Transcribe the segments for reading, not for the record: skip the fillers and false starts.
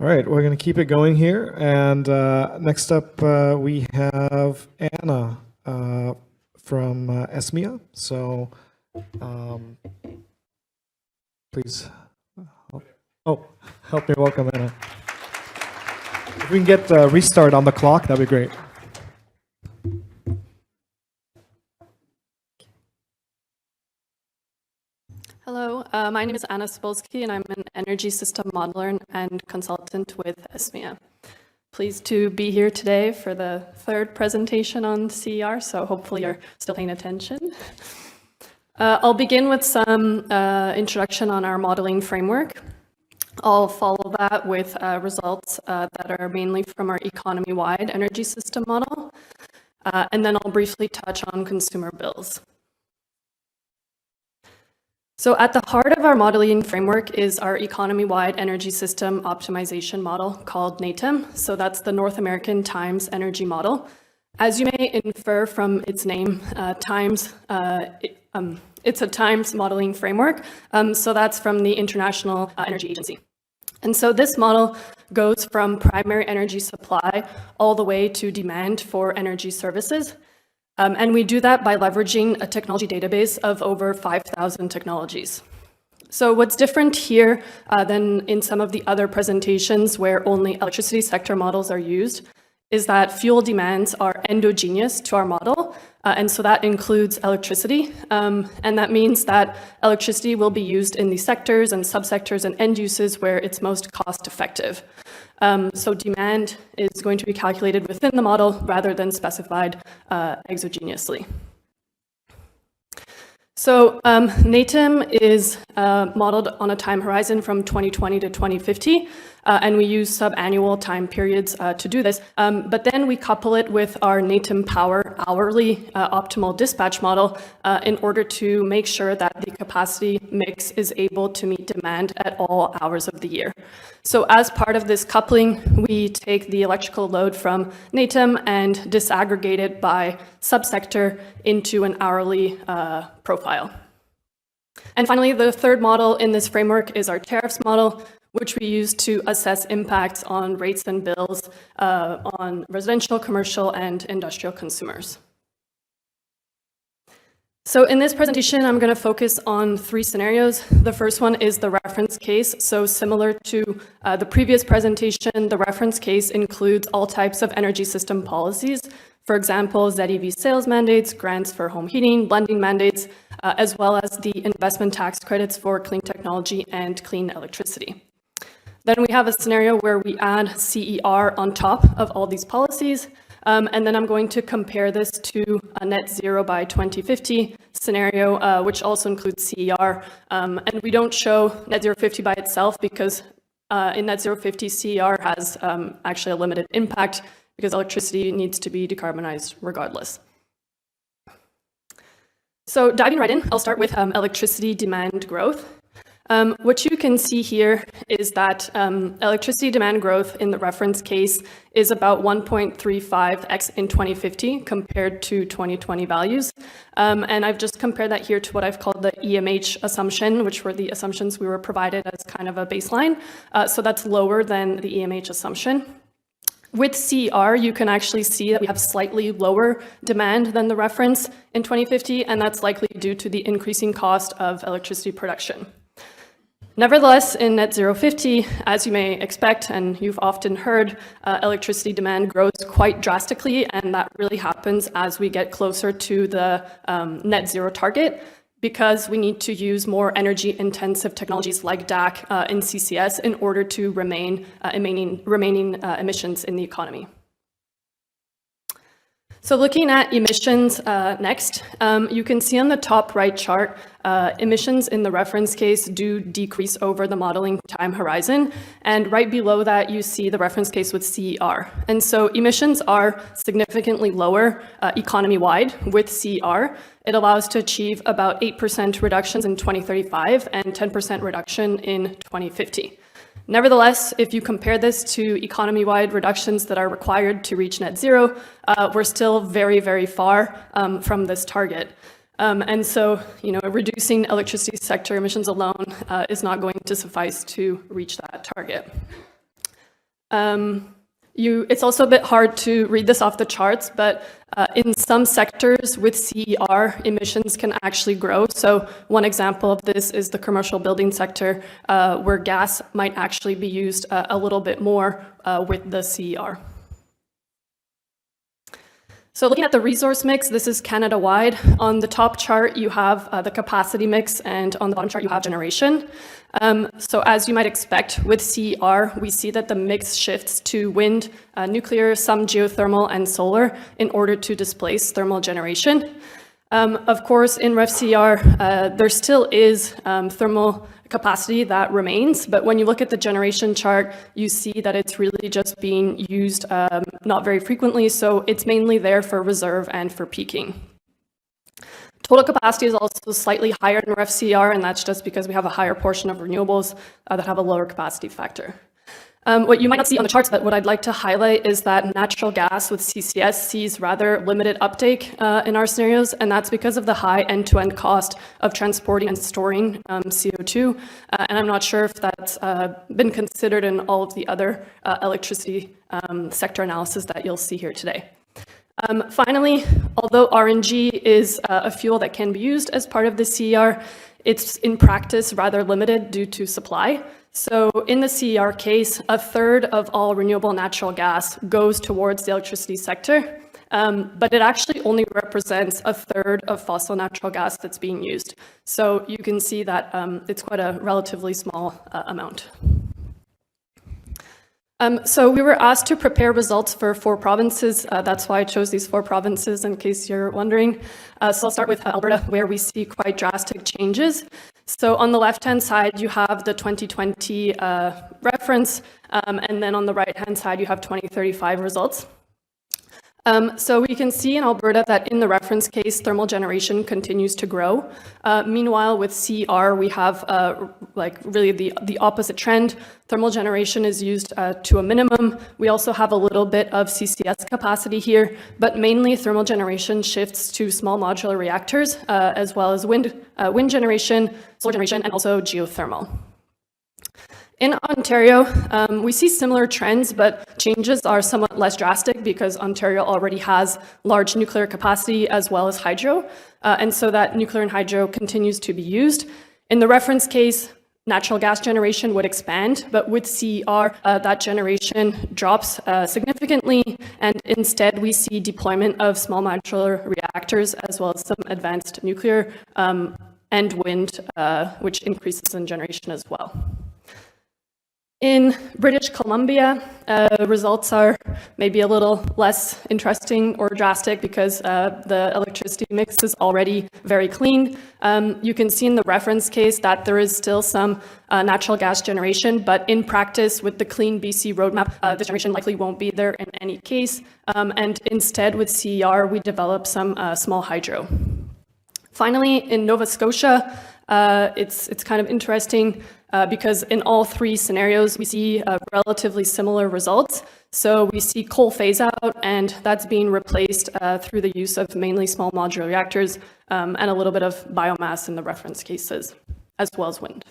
All right, we're going to keep it going here. And next up, we have Anna from ESMIA. So please, help me welcome Anna. If we can get restart on the clock, that'd be great. Hello, my name is Anna Spolsky, and I'm an energy system modeler and consultant with ESMIA. Pleased to be here today for the third presentation on CER, so hopefully you're still paying attention. I'll begin with some introduction on our modeling framework. I'll follow that with results that are mainly from our economy-wide energy system model, and then I'll briefly touch on consumer bills. So at the heart of our modeling framework is our economy-wide energy system optimization model called NATEM. So that's the North American Times Energy Model. As you may infer from its name, it's a Times modeling framework. So that's from the International Energy Agency. And so this model goes from primary energy supply all the way to demand for energy services. And we do that by leveraging a technology database of over 5,000 technologies. So what's different here than in some of the other presentations where only electricity sector models are used is that fuel demands are endogenous to our model, and so that includes electricity, and that means that electricity will be used in the sectors and subsectors and end uses where it's most cost effective. So demand is going to be calculated within the model rather than specified exogenously. So NATEM is modeled on a time horizon from 2020 to 2050, and we use sub-annual time periods to do this. But then we couple it with our NATEM Power hourly optimal dispatch model in order to make sure that the capacity mix is able to meet demand at all hours of the year. So as part of this coupling, we take the electrical load from NATEM and disaggregate it by subsector into an hourly profile. And finally, the third model in this framework is our tariffs model, which we use to assess impacts on rates and bills on residential, commercial, and industrial consumers. So in this presentation, I'm going to focus on three scenarios. The first one is the reference case. So similar to the previous presentation, the reference case includes all types of energy system policies. For example, ZEV sales mandates, grants for home heating, blending mandates, as well as the investment tax credits for clean technology and clean electricity. Then we have a scenario where we add CER on top of all these policies. And then I'm going to compare this to a net zero by 2050 scenario, which also includes CER. And we don't show net zero 50 by itself because in net zero 50, CER has actually a limited impact because electricity needs to be decarbonized regardless. So diving right in, I'll start with electricity demand growth. What you can see here is that electricity demand growth in the reference case is about 1.35x in 2050 compared to 2020 values. And I've just compared that here to what I've called the EMH assumption, which were the assumptions we were provided as kind of a baseline. So that's lower than the EMH assumption. With CER, you can actually see that we have slightly lower demand than the reference in 2050, and that's likely due to the increasing cost of electricity production. Nevertheless, in net zero 50, as you may expect, and you've often heard, electricity demand grows quite drastically, and that really happens as we get closer to the net zero target, because we need to use more energy-intensive technologies like DAC and CCS in order to remaining emissions in the economy. So looking at emissions next, you can see on the top right chart, emissions in the reference case do decrease over the modeling time horizon. And right below that, you see the reference case with CER. And so emissions are significantly lower economy-wide with CER. It allows to achieve about 8% reductions in 2035 and 10% reduction in 2050. Nevertheless, if you compare this to economy-wide reductions that are required to reach net zero, we're still very, very far from this target. And so, reducing electricity sector emissions alone is not going to suffice to reach that target. It's also a bit hard to read this off the charts, but in some sectors with CER, emissions can actually grow. So one example of this is the commercial building sector, where gas might actually be used a little bit more with the CER. So looking at the resource mix, this is Canada-wide. On the top chart, you have the capacity mix, and on the bottom chart, you have generation. So as you might expect, with CER, we see that the mix shifts to wind, nuclear, some geothermal, and solar in order to displace thermal generation. Of course, in REF-CER, there still is thermal capacity that remains, but when you look at the generation chart, you see that it's really just being used not very frequently, so it's mainly there for reserve and for peaking. Total capacity is also slightly higher in REF-CER, and that's just because we have a higher portion of renewables that have a lower capacity factor. What you might not see on the charts, but what I'd like to highlight is that natural gas with CCS sees rather limited uptake in our scenarios, and that's because of the high end-to-end cost of transporting and storing CO2, and I'm not sure if that's been considered in all of the other electricity sector analysis that you'll see here today. Finally, although RNG is a fuel that can be used as part of the CER, it's in practice rather limited due to supply. So in the CER case, a third of all renewable natural gas goes towards the electricity sector, but it actually only represents a third of fossil natural gas that's being used. So you can see that it's quite a relatively small amount. So we were asked to prepare results for 4 provinces. That's why I chose these 4 provinces, in case you're wondering. So I'll start with Alberta, where we see quite drastic changes. So on the left-hand side, you have the 2020 reference, and then on the right-hand side, you have 2035 results. So we can see in Alberta that in the reference case, thermal generation continues to grow. Meanwhile, with CER, we have really the opposite trend. Thermal generation is used to a minimum. We also have a little bit of CCS capacity here, but mainly thermal generation shifts to small modular reactors, as well as wind generation, solar generation, and also geothermal. In Ontario, we see similar trends, but changes are somewhat less drastic because Ontario already has large nuclear capacity as well as hydro, and so that nuclear and hydro continues to be used. In the reference case, natural gas generation would expand, but with CER, that generation drops significantly, and instead we see deployment of small modular reactors as well as some advanced nuclear and wind, which increases in generation as well. In British Columbia, results are maybe a little less interesting or drastic because the electricity mix is already very clean. You can see in the reference case that there is still some natural gas generation, but in practice with the Clean BC roadmap, the generation likely won't be there in any case. And instead with CER, we develop some small hydro. Finally, in Nova Scotia, it's kind of interesting because in all 3 scenarios, we see relatively similar results. So we see coal phase out, and that's being replaced through the use of mainly small modular reactors and a little bit of biomass in the reference cases, as well as wind.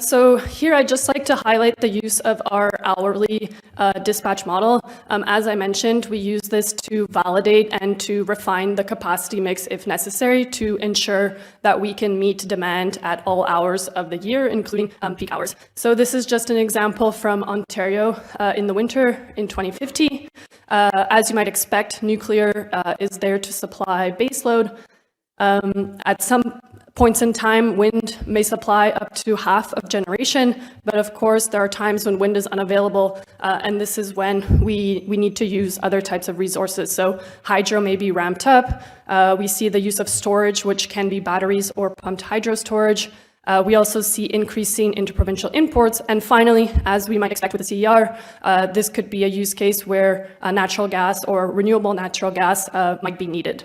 So here I'd just like to highlight the use of our hourly dispatch model. As I mentioned, we use this to validate and to refine the capacity mix if necessary to ensure that we can meet demand at all hours of the year, including peak hours. So this is just an example from Ontario in the winter in 2050. As you might expect, nuclear is there to supply baseload. At some points in time, wind may supply up to half of generation, but of course there are times when wind is unavailable, and this is when we need to use other types of resources. So hydro may be ramped up. We see the use of storage, which can be batteries or pumped hydro storage. We also see increasing interprovincial imports. And finally, as we might expect with the CER, this could be a use case where natural gas or renewable natural gas might be needed.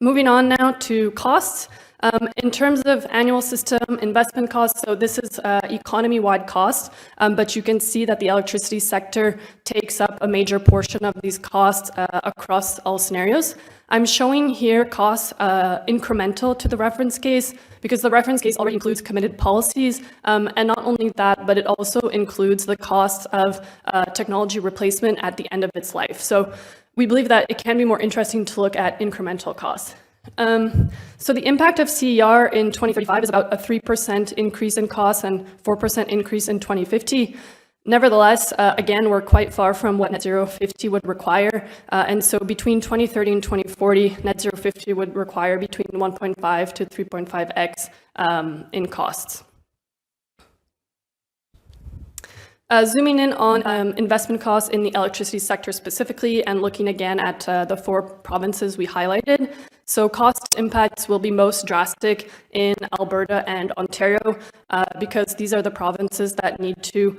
Moving on now to costs. In terms of annual system investment costs, so this is economy-wide cost, but you can see that the electricity sector takes up a major portion of these costs across all scenarios. I'm showing here costs incremental to the reference case because the reference case already includes committed policies, and not only that, but it also includes the cost of technology replacement at the end of its life. So we believe that it can be more interesting to look at incremental costs. So the impact of CER in 2035 is about a 3% increase in costs and 4% increase in 2050. Nevertheless, again, we're quite far from what net zero 50 would require. And so between 2030 and 2040, net zero 50 would require between 1.5 to 3.5x in costs. Zooming in on investment costs in the electricity sector specifically and looking again at the 4 provinces we highlighted. So cost impacts will be most drastic in Alberta and Ontario because these are the provinces that need to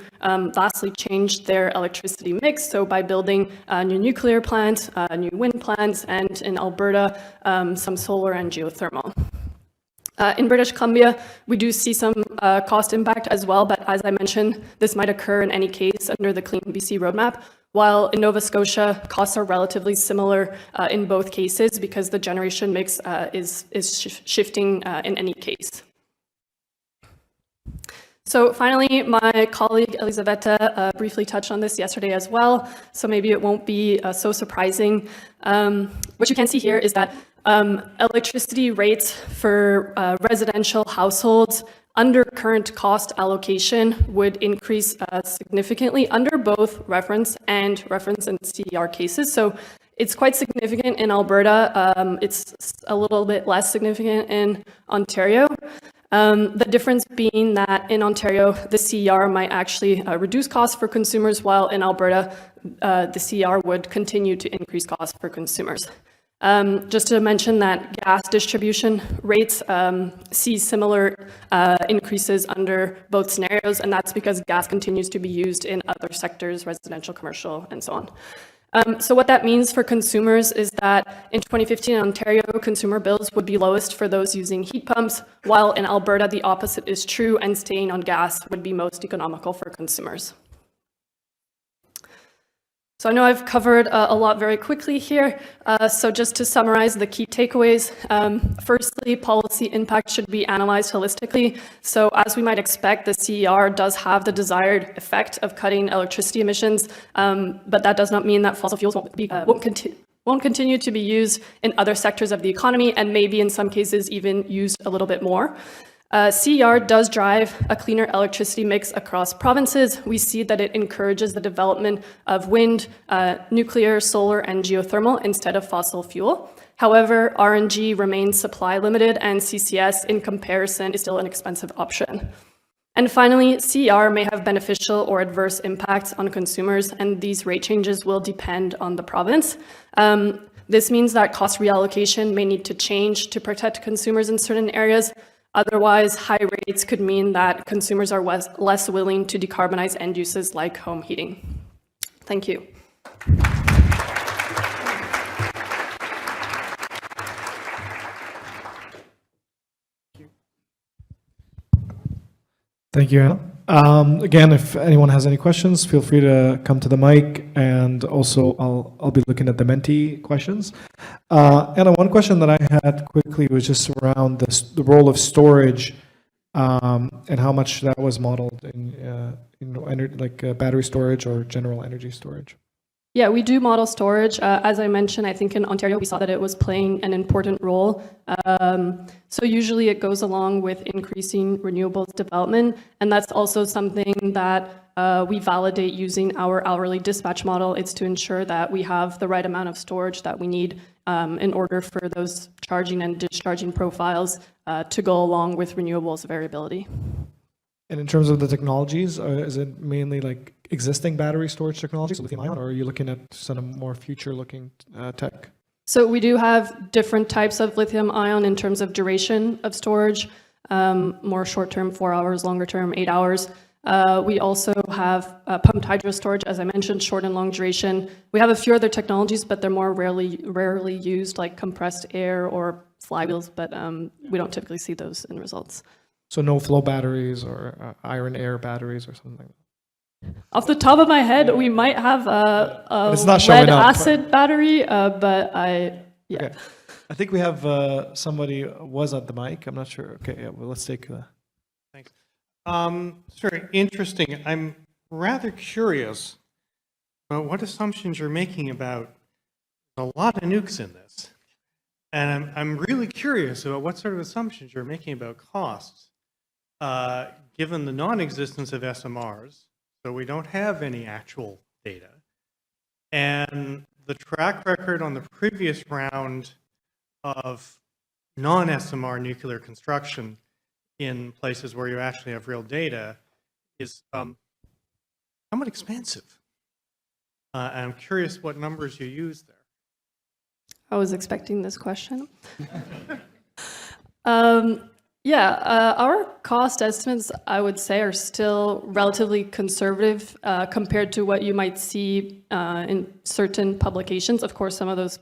vastly change their electricity mix. So by building new nuclear plants, new wind plants, and in Alberta, some solar and geothermal. In British Columbia, we do see some cost impact as well, but as I mentioned, this might occur in any case under the Clean BC roadmap, while in Nova Scotia, costs are relatively similar in both cases because the generation mix is shifting in any case. So finally, my colleague Elisaveta briefly touched on this yesterday as well, so maybe it won't be so surprising. What you can see here is that electricity rates for residential households under current cost allocation would increase significantly under both reference and CER cases. So it's quite significant in Alberta. It's a little bit less significant in Ontario. The difference being that in Ontario, the CER might actually reduce costs for consumers, while in Alberta, the CER would continue to increase costs for consumers. Just to mention that gas distribution rates see similar increases under both scenarios, and that's because gas continues to be used in other sectors, residential, commercial, and so on. So what that means for consumers is that in 2015 in Ontario, consumer bills would be lowest for those using heat pumps, while in Alberta, the opposite is true, and staying on gas would be most economical for consumers. So I know I've covered a lot very quickly here. So just to summarize the key takeaways, firstly, policy impact should be analyzed holistically. So as we might expect, the CER does have the desired effect of cutting electricity emissions, but that does not mean that fossil fuels won't continue to be used in other sectors of the economy, and maybe in some cases even used a little bit more. CER does drive a cleaner electricity mix across provinces. We see that it encourages the development of wind, nuclear, solar, and geothermal instead of fossil fuel. However, RNG remains supply limited, and CCS in comparison is still an expensive option. And finally, CER may have beneficial or adverse impacts on consumers, and these rate changes will depend on the province. This means that cost reallocation may need to change to protect consumers in certain areas. Otherwise, high rates could mean that consumers are less willing to decarbonize end uses like home heating. Thank you. Thank you, Anna. Again, if anyone has any questions, feel free to come to the mic, and also I'll be looking at the Menti questions. Anna, one question that I had quickly was just around the role of storage and how much that was modeled in battery storage or general energy storage. Yeah, we do model storage. As I mentioned, I think in Ontario, we saw that it was playing an important role. So usually it goes along with increasing renewables development. And that's also something that we validate using our hourly dispatch model. It's to ensure that we have the right amount of storage that we need in order for those charging and discharging profiles to go along with renewables variability. And in terms of the technologies, is it mainly like existing battery storage technologies, lithium ion, or are you looking at some more future-looking tech? So we do have different types of lithium ion in terms of duration of storage, more short-term, 4 hours, longer-term, 8 hours. We also have pumped hydro storage, as I mentioned, short and long duration. We have a few other technologies, but they're more rarely used, like compressed air or flywheels, but we don't typically see those in results. So no flow batteries or iron air batteries or something like that? Off the top of my head, we might have a it's not showing lead up. acid battery, but yeah. Okay. I think we have somebody was at the mic. I'm not sure. Okay, yeah, well, let's take Thanks. Sure, interesting. I'm rather curious about what assumptions you're making about a lot of nukes in this. And I'm really curious about what sort of assumptions you're making about costs, given the non-existence of SMRs, so we don't have any actual data, and the track record on the previous round of non-SMR nuclear construction in places where you actually have real data is somewhat expensive. And I'm curious what numbers you use there. I was expecting this question. Our cost estimates, I would say, are still relatively conservative compared to what you might see in certain publications. Of course, some of those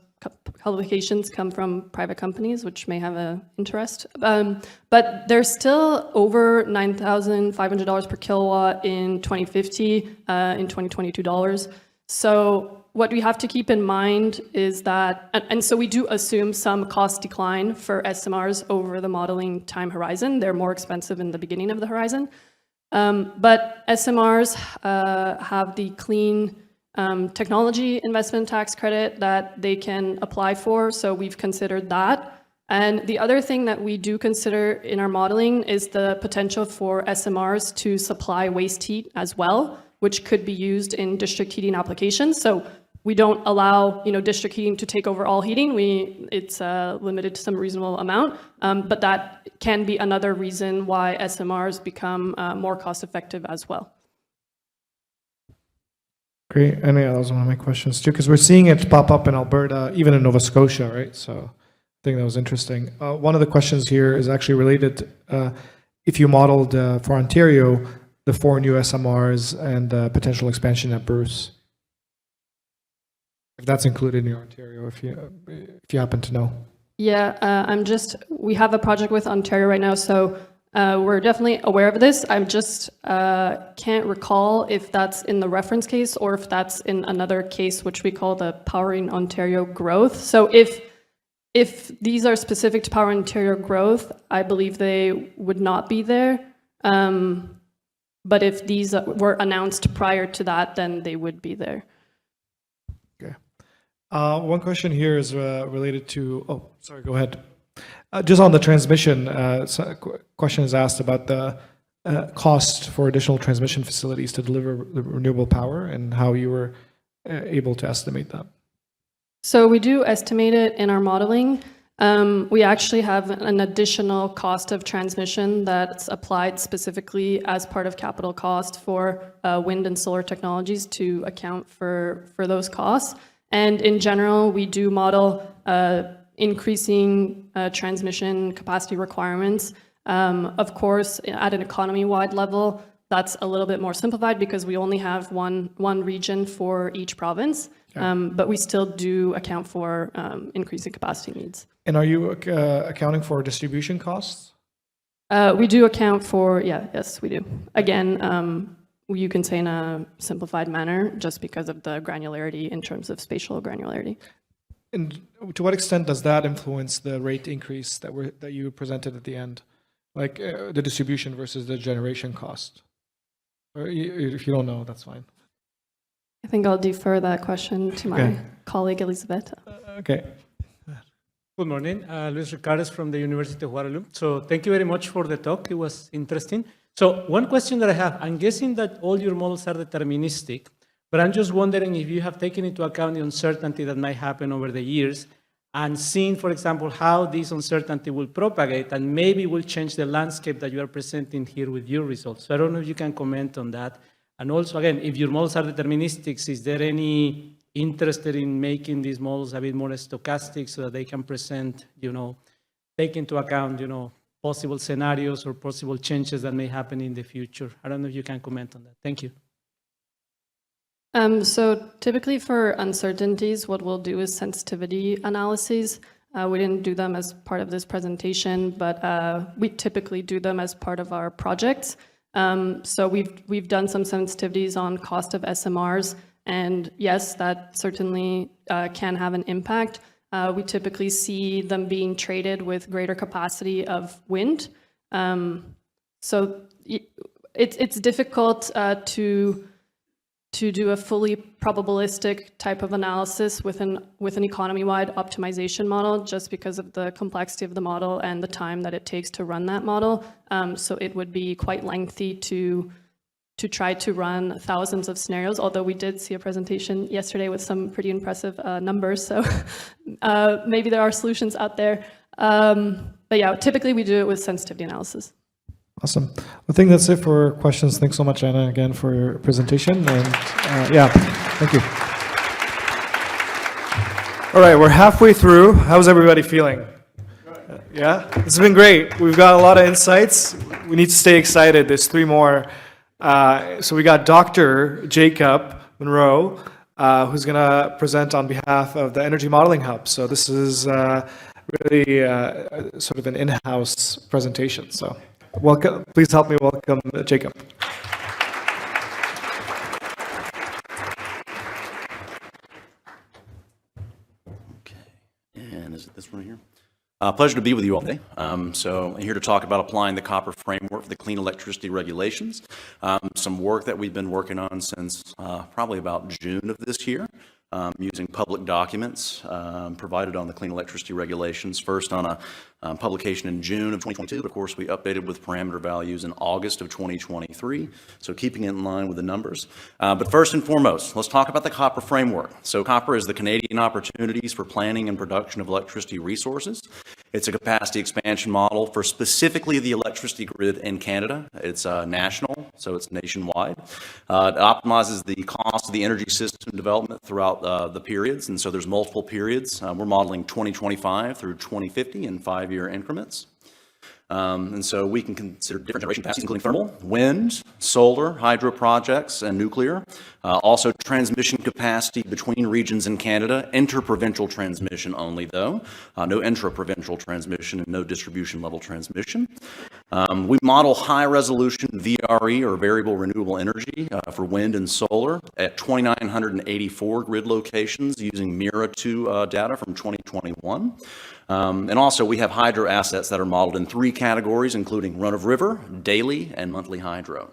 publications come from private companies, which may have an interest. But they're still over $9,500 per kilowatt in 2050, in 2022 dollars. So what we have to keep in mind is that, and so we do assume some cost decline for SMRs over the modeling time horizon. They're more expensive in the beginning of the horizon. But SMRs have the clean technology investment tax credit that they can apply for, so we've considered that. And the other thing that we do consider in our modeling is the potential for SMRs to supply waste heat as well, which could be used in district heating applications. So we don't allow, district heating to take over all heating. It's limited to some reasonable amount, but that can be another reason why SMRs become more cost-effective as well. Great. And yeah, that was one of my questions too, because we're seeing it pop up in Alberta, even in Nova Scotia, right? So I think that was interesting. One of the questions here is actually related. If you modeled for Ontario, the 4 new SMRs and potential expansion at Bruce, if that's included in your Ontario, if you happen to know. Yeah, we have a project with Ontario right now, so we're definitely aware of this. I just can't recall if that's in the reference case or if that's in another case, which we call the Powering Ontario Growth. So if these are specific to Powering Ontario Growth, I believe they would not be there. But if these were announced prior to that, then they would be there. Okay. One question here is related to, oh, sorry, go ahead. Just on the transmission, question is asked about the cost for additional transmission facilities to deliver the renewable power and how you were able to estimate that. So we do estimate it in our modeling. We actually have an additional cost of transmission that's applied specifically as part of capital cost for wind and solar technologies to account for those costs. And in general, we do model increasing transmission capacity requirements. Of course, at an economy-wide level, that's a little bit more simplified because we only have one region for each province, but we still do account for increasing capacity needs. And are you accounting for distribution costs? We do account for, yes, we do. Again, you can say in a simplified manner just because of the granularity in terms of spatial granularity. And to what extent does that influence the rate increase that you presented at the end, like the distribution versus the generation cost? Or if you don't know, that's fine. I think I'll defer that question to my colleague Elizabeth. Okay. Good morning, Luis Ricardes from the University of Waterloo. So thank you very much for the talk. It was interesting. So one question that I have, I'm guessing that all your models are deterministic, but I'm just wondering if you have taken into account the uncertainty that might happen over the years and seen, for example, how this uncertainty will propagate and maybe will change the landscape that you are presenting here with your results. So I don't know if you can comment on that. And also, again, if your models are deterministic, is there any interest in making these models a bit more stochastic so that they can present, take into account, possible scenarios or possible changes that may happen in the future? I don't know if you can comment on that. Thank you. So typically for uncertainties, what we'll do is sensitivity analyses. We didn't do them as part of this presentation, but we typically do them as part of our projects. So we've done some sensitivities on cost of SMRs, and yes, that certainly can have an impact. We typically see them being traded with greater capacity of wind. So it's difficult to do a fully probabilistic type of analysis with an economy-wide optimization model, just because of the complexity of the model and the time that it takes to run that model. So it would be quite lengthy to try to run thousands of scenarios, although we did see a presentation yesterday with some pretty impressive numbers, so maybe there are solutions out there. But yeah, typically we do it with sensitivity analysis. Awesome. I think that's it for questions. Thanks so much, Anna, again, for your presentation. And yeah, thank you. All right, we're halfway through. How's everybody feeling? Yeah, this has been great. We've got a lot of insights. We need to stay excited. There's 3 more. So we got Dr. Jacob Monroe, who's going to present on behalf of the Energy Modeling Hub. So this is really sort of an in-house presentation. So welcome. Please help me welcome Jacob. Okay, and is it this one here? Pleasure to be with you all today. So I'm here to talk about applying the copper framework for the clean electricity regulations. Some work that we've been working on since probably about June of this year, using public documents provided on the clean electricity regulations. First on a publication in June of 2022. Of course, we updated with parameter values in August of 2023, so keeping it in line with the numbers. But first and foremost, let's talk about the copper framework. So copper is the Canadian Opportunities for Planning and Production of Electricity Resources. It's a capacity expansion model for specifically the electricity grid in Canada. It's national, so it's nationwide. It optimizes the cost of the energy system development throughout the periods, and so there's multiple periods. We're modeling 2025 through 2050 in 5-year increments. And so we can consider different generation capacities, including thermal, wind, solar, hydro projects, and nuclear. Also transmission capacity between regions in Canada, interprovincial transmission only though, no intraprovincial transmission and no distribution level transmission. We model high resolution VRE or variable renewable energy for wind and solar at 2,984 grid locations using MIRA-2 data from 2021. And also we have hydro assets that are modeled in 3 categories, including run-of-river, daily, and monthly hydro.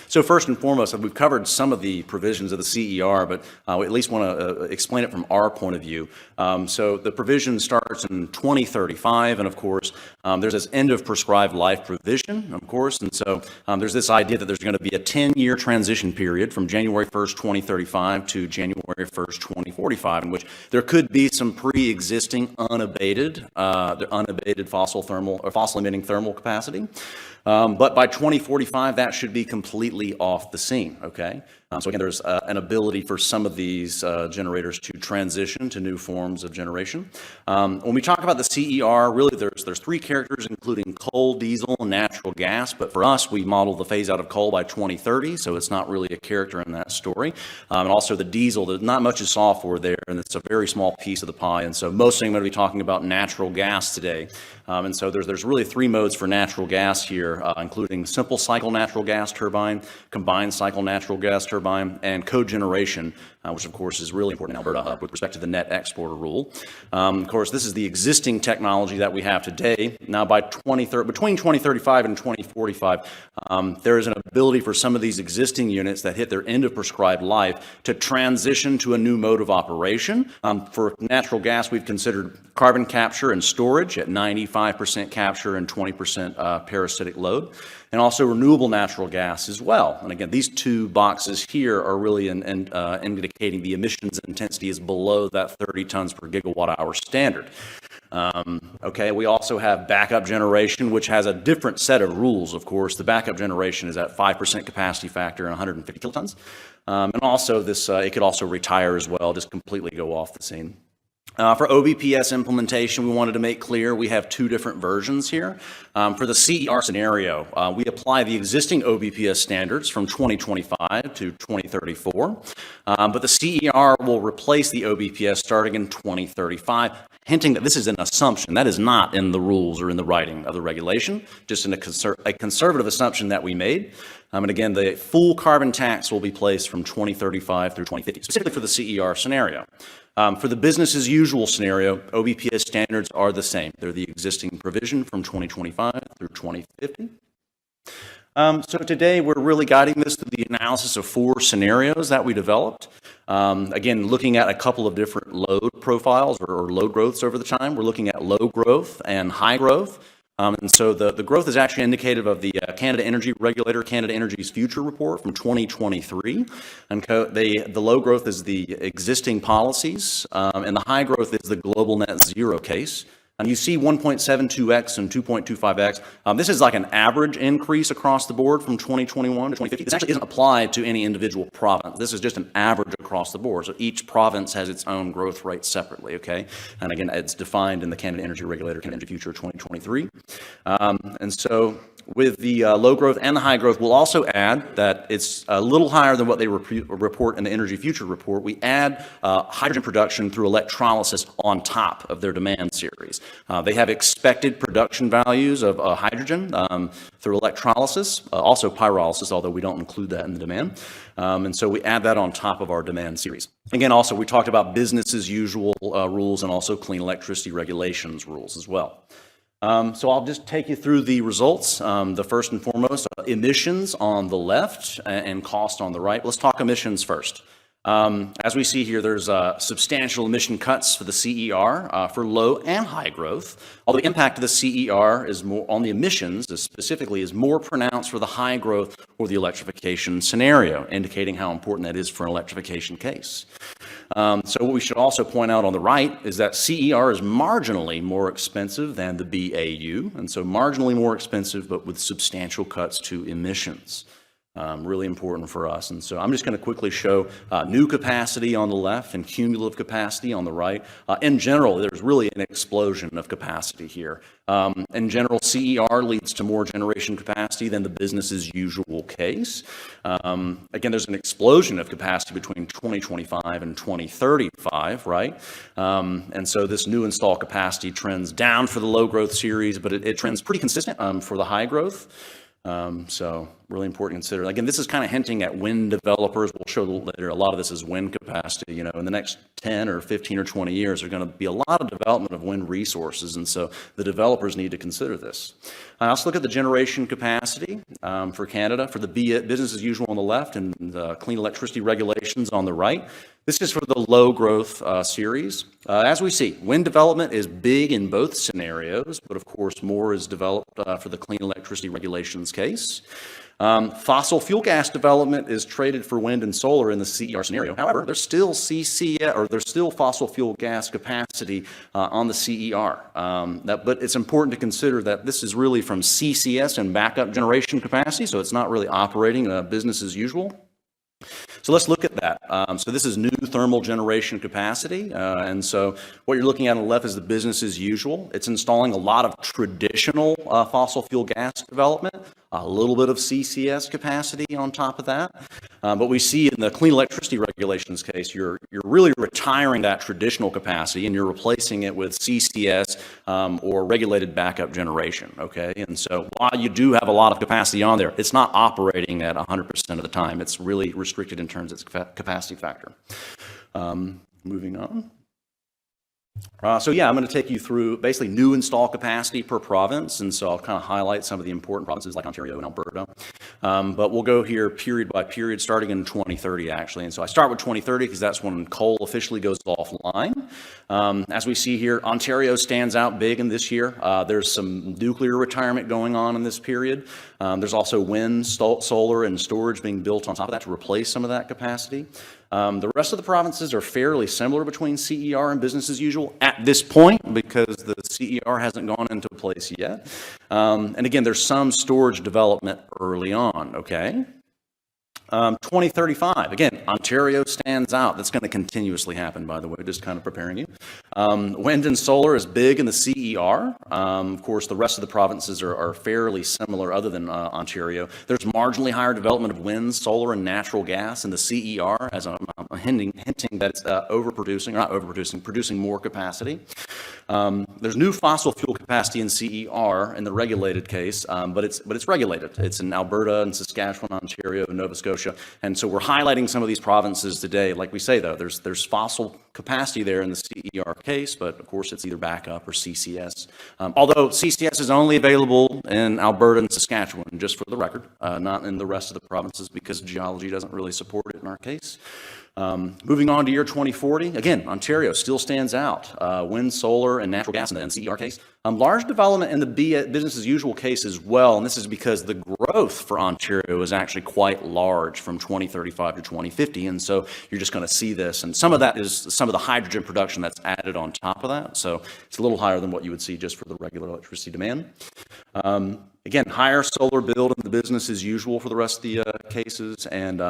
So first and foremost, we've covered some of the provisions of the CER, but we at least want to explain it from our point of view. So the provision starts in 2035, and of course, there's this end of prescribed life provision, of course, and so there's this idea that there's going to be a 10-year transition period from January 1st, 2035 to January 1st, 2045, in which there could be some pre-existing unabated fossil-emitting thermal capacity. But by 2045, that should be completely off the scene, okay? So again, there's an ability for some of these generators to transition to new forms of generation. When we talk about the CER, really there's 3 characters, including coal, diesel, and natural gas. But for us, we model the phase out of coal by 2030, so it's not really a character in that story. And also the diesel, there's not much is software there, and it's a very small piece of the pie. And so mostly I'm going to be talking about natural gas today. And so there's really 3 modes for natural gas here, including simple cycle natural gas turbine, combined cycle natural gas turbine, and cogeneration, which of course is really important in Alberta with respect to the net exporter rule. Of course, this is the existing technology that we have today. Now by between 2035 and 2045, there is an ability for some of these existing units that hit their end of prescribed life to transition to a new mode of operation. For natural gas, we've considered carbon capture and storage at 95% capture and 20% parasitic load, and also renewable natural gas as well. And again, these 2 boxes here are really indicating the emissions intensity is below that 30 tons per gigawatt hour standard. Okay, we also have backup generation, which has a different set of rules, of course. The backup generation is at 5% capacity factor and 150 kilotons. And also this, it could also retire as well, just completely go off the scene. For OBPS implementation, we wanted to make clear we have two different versions here. For the CER scenario, we apply the existing OBPS standards from 2025 to 2034, but the CER will replace the OBPS starting in 2035, hinting that this is an assumption. That is not in the rules or in the writing of the regulation, just in a conservative assumption that we made. And again, the full carbon tax will be placed from 2035 through 2050, specifically for the CER scenario. For the business as usual scenario, OBPS standards are the same. They're the existing provision from 2025 through 2050. So today we're really guiding this through the analysis of 4 scenarios that we developed. Again, looking at a couple of different load profiles or load growths over the time. We're looking at low growth and high growth. And so the growth is actually indicative of the Canada Energy Regulator, Canada Energy's future report from 2023. And the low growth is the existing policies, and the high growth is the global net zero case. And you see 1.72x and 2.25x. This is like an average increase across the board from 2021 to 2050. This actually isn't applied to any individual province. This is just an average across the board. So each province has its own growth rate separately, okay? And again, it's defined in the Canada Energy Regulator, Canada Energy Future 2023. And so with the low growth and the high growth, we'll also add that it's a little higher than what they report in the Energy Future report. We add hydrogen production through electrolysis on top of their demand series. They have expected production values of hydrogen through electrolysis, also pyrolysis, although we don't include that in the demand. And so we add that on top of our demand series. Again, also, we talked about business as usual rules and also clean electricity regulations rules as well. So I'll just take you through the results. The first and foremost, emissions on the left and cost on the right. Let's talk emissions first. As we see here, there's substantial emission cuts for the CER for low and high growth, although the impact of the CER is more on the emissions specifically is more pronounced for the high growth or the electrification scenario, indicating how important that is for an electrification case. So what we should also point out on the right is that CER is marginally more expensive than the BAU, and so marginally more expensive, but with substantial cuts to emissions. Really important for us. And so I'm just going to quickly show new capacity on the left and cumulative capacity on the right. In general, there's really an explosion of capacity here. In general, CER leads to more generation capacity than the business as usual case. Again, there's an explosion of capacity between 2025 and 2035, right? And so this new install capacity trends down for the low growth series, but it trends pretty consistent for the high growth. So really important to consider. Again, this is kind of hinting at wind developers. We'll show later a lot of this is wind capacity. You know, in the next 10 or 15 or 20 years, there's going to be a lot of development of wind resources, and so the developers need to consider this. Let's look at the generation capacity for Canada, for the business as usual on the left and the clean electricity regulations on the right. This is for the low growth series. As we see, wind development is big in both scenarios, but of course more is developed for the clean electricity regulations case. Fossil fuel gas development is traded for wind and solar in the CER scenario. However, there's still there's still fossil fuel gas capacity on the CER. But it's important to consider that this is really from CCS and backup generation capacity, so it's not really operating business as usual. So let's look at that. So this is new thermal generation capacity. And so what you're looking at on the left is the business as usual. It's installing a lot of traditional fossil fuel gas development, a little bit of CCS capacity on top of that. But we see in the clean electricity regulations case, you're really retiring that traditional capacity and you're replacing it with CCS or regulated backup generation, okay? And so while you do have a lot of capacity on there, it's not operating at 100% of the time. It's really restricted in terms of its capacity factor. Moving on. So yeah, I'm going to take you through basically new install capacity per province, and so I'll kind of highlight some of the important provinces like Ontario and Alberta. But we'll go here period by period, starting in 2030 actually. And so I start with 2030 because that's when coal officially goes offline. As we see here, Ontario stands out big in this year. There's some nuclear retirement going on in this period. There's also wind, solar, and storage being built on top of that to replace some of that capacity. The rest of the provinces are fairly similar between CER and business as usual at this point because the CER hasn't gone into place yet. And again, there's some storage development early on, okay? 2035, again, Ontario stands out. That's going to continuously happen, by the way, just kind of preparing you. Wind and solar is big in the CER. Of course, the rest of the provinces are fairly similar other than Ontario. There's marginally higher development of wind, solar, and natural gas in the CER, as I'm hinting that it's producing more capacity. There's new fossil fuel capacity in CER in the regulated case, but it's regulated. It's in Alberta and Saskatchewan, Ontario, and Nova Scotia. And so we're highlighting some of these provinces today. Like we say, though, there's fossil capacity there in the CER case, but of course it's either backup or CCS. Although CCS is only available in Alberta and Saskatchewan, just for the record, not in the rest of the provinces because geology doesn't really support it in our case. Moving on to year 2040, again, Ontario still stands out. Wind, solar, and natural gas in the NCER case. Large development in the business as usual case as well, and this is because the growth for Ontario is actually quite large from 2035 to 2050, and so you're just going to see this, and some of that is some of the hydrogen production that's added on top of that, so it's a little higher than what you would see just for the regular electricity demand. Again, higher solar build in the business as usual for the rest of the cases. And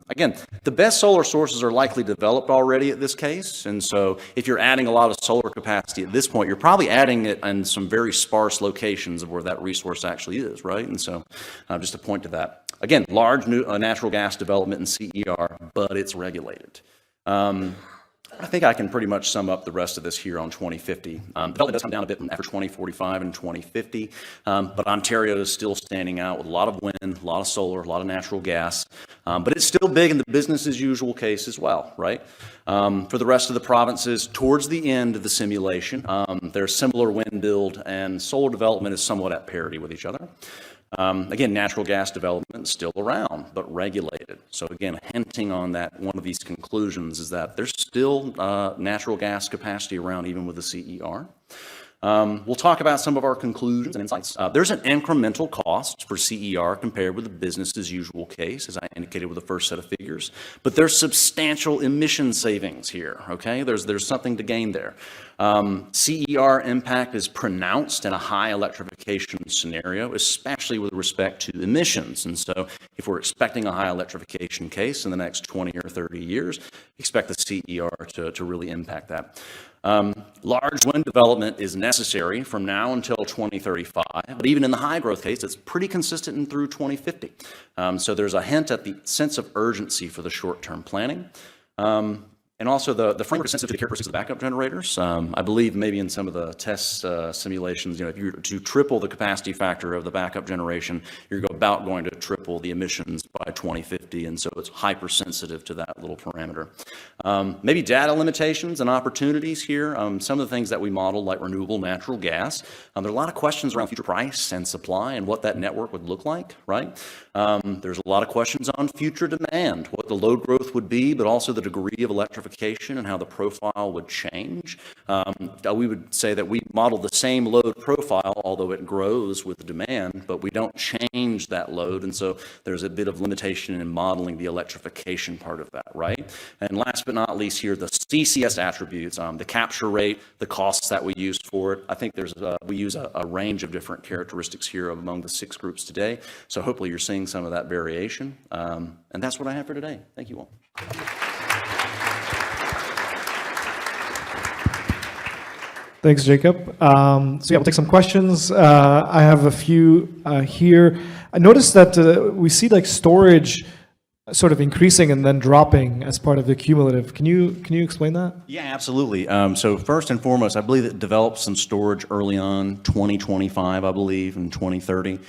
again, the best solar sources are likely developed already at this case. And so if you're adding a lot of solar capacity at this point, you're probably adding it in some very sparse locations of where that resource actually is, right? And so just to point to that. Again, large new natural gas development in CER, but it's regulated. I think I can pretty much sum up the rest of this here on 2050. Development does come down a bit after 2045 and 2050, but Ontario is still standing out with a lot of wind, a lot of solar, a lot of natural gas, but it's still big in the business as usual case as well, right? For the rest of the provinces, towards the end of the simulation, there's similar wind build and solar development is somewhat at parity with each other. Again, natural gas development is still around, but regulated. So again, hinting on that, one of these conclusions is that there's still natural gas capacity around even with the CER. We'll talk about some of our conclusions and insights. There's an incremental cost for CER compared with the business as usual case, as I indicated with the first set of figures, but there's substantial emission savings here, okay? There's something to gain there. CER impact is pronounced in a high electrification scenario, especially with respect to emissions. And so if we're expecting a high electrification case in the next 20 or 30 years, expect the CER to really impact that. Large wind development is necessary from now until 2035, but even in the high growth case, it's pretty consistent and through 2050. So there's a hint at the sense of urgency for the short-term planning. And also the framework is sensitive to the characteristics of the backup generators. I believe maybe in some of the test simulations, if you were to triple the capacity factor of the backup generation, you're about going to triple the emissions by 2050, and so it's hypersensitive to that little parameter. Maybe data limitations and opportunities here. Some of the things that we model, like renewable natural gas, there are a lot of questions around future price and supply and what that network would look like, right? There's a lot of questions on future demand, what the load growth would be, but also the degree of electrification and how the profile would change. We would say that we model the same load profile, although it grows with demand, but we don't change that load, and so there's a bit of limitation in modeling the electrification part of that, right? And last but not least here, the CCS attributes, the capture rate, the costs that we use for it. I think we use a range of different characteristics here among the 6 groups today, so hopefully you're seeing some of that variation. And that's what I have for today. Thank you all. Thanks, Jacob. So yeah, we'll take some questions. I have a few here. I noticed that we see like storage sort of increasing and then dropping as part of the cumulative. Can you explain that? Yeah, absolutely. So first and foremost, I believe it developed some storage early on, 2025, I believe, and 2030.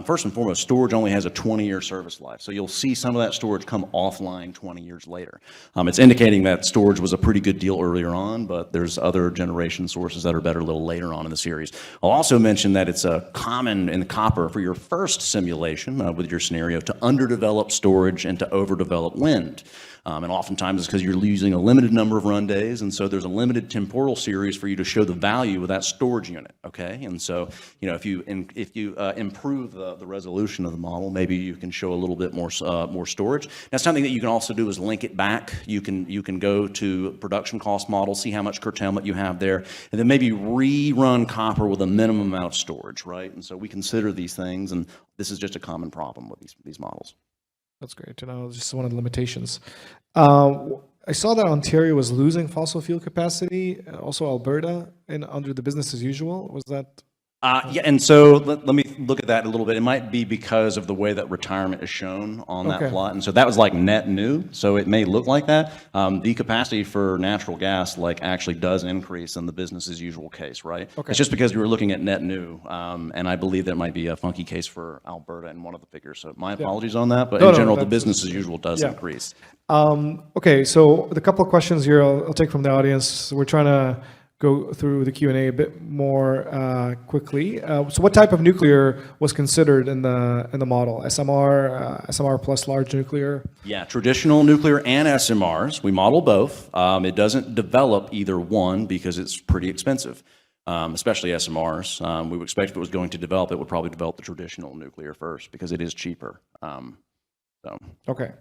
First and foremost, storage only has a 20-year service life. So you'll see some of that storage come offline 20 years later. It's indicating that storage was a pretty good deal earlier on, but there's other generation sources that are better a little later on in the series. I'll also mention that it's common in copper for your first simulation with your scenario to underdevelop storage and to overdevelop wind. And oftentimes it's because you're using a limited number of run days, and so there's a limited temporal series for you to show the value of that storage unit, okay? And so, if you improve the resolution of the model, maybe you can show a little bit more storage. Now, something that you can also do is link it back. You can go to production cost model, see how much curtailment you have there, and then maybe rerun copper with a minimum amount of storage, right? And so we consider these things, and this is just a common problem with these models. That's great to know. Just one of the limitations. I saw that Ontario was losing fossil fuel capacity, also Alberta, under the business as usual. Was that? Yeah, and so let me look at that a little bit. It might be because of the way that retirement is shown on that Okay. plot. And so that was like net new, so it may look like that. The capacity for natural gas like actually does increase in the business as usual case, right? Okay. It's just because we were looking at net new, and I believe that might be a funky case for Alberta in one of the figures. So my apologies on that, but No, in no, general, the that's business just- as usual does yeah. increase. Okay, so the couple of questions here I'll take from the audience. We're trying to go through the Q&A a bit more quickly. So what type of nuclear was considered in the model? SMR, SMR plus large nuclear? Yeah, traditional nuclear and SMRs, we model both. It doesn't develop either one because it's pretty expensive, especially SMRs. We would expect if it was going to develop, it would probably develop the traditional nuclear first because it is cheaper. Okay.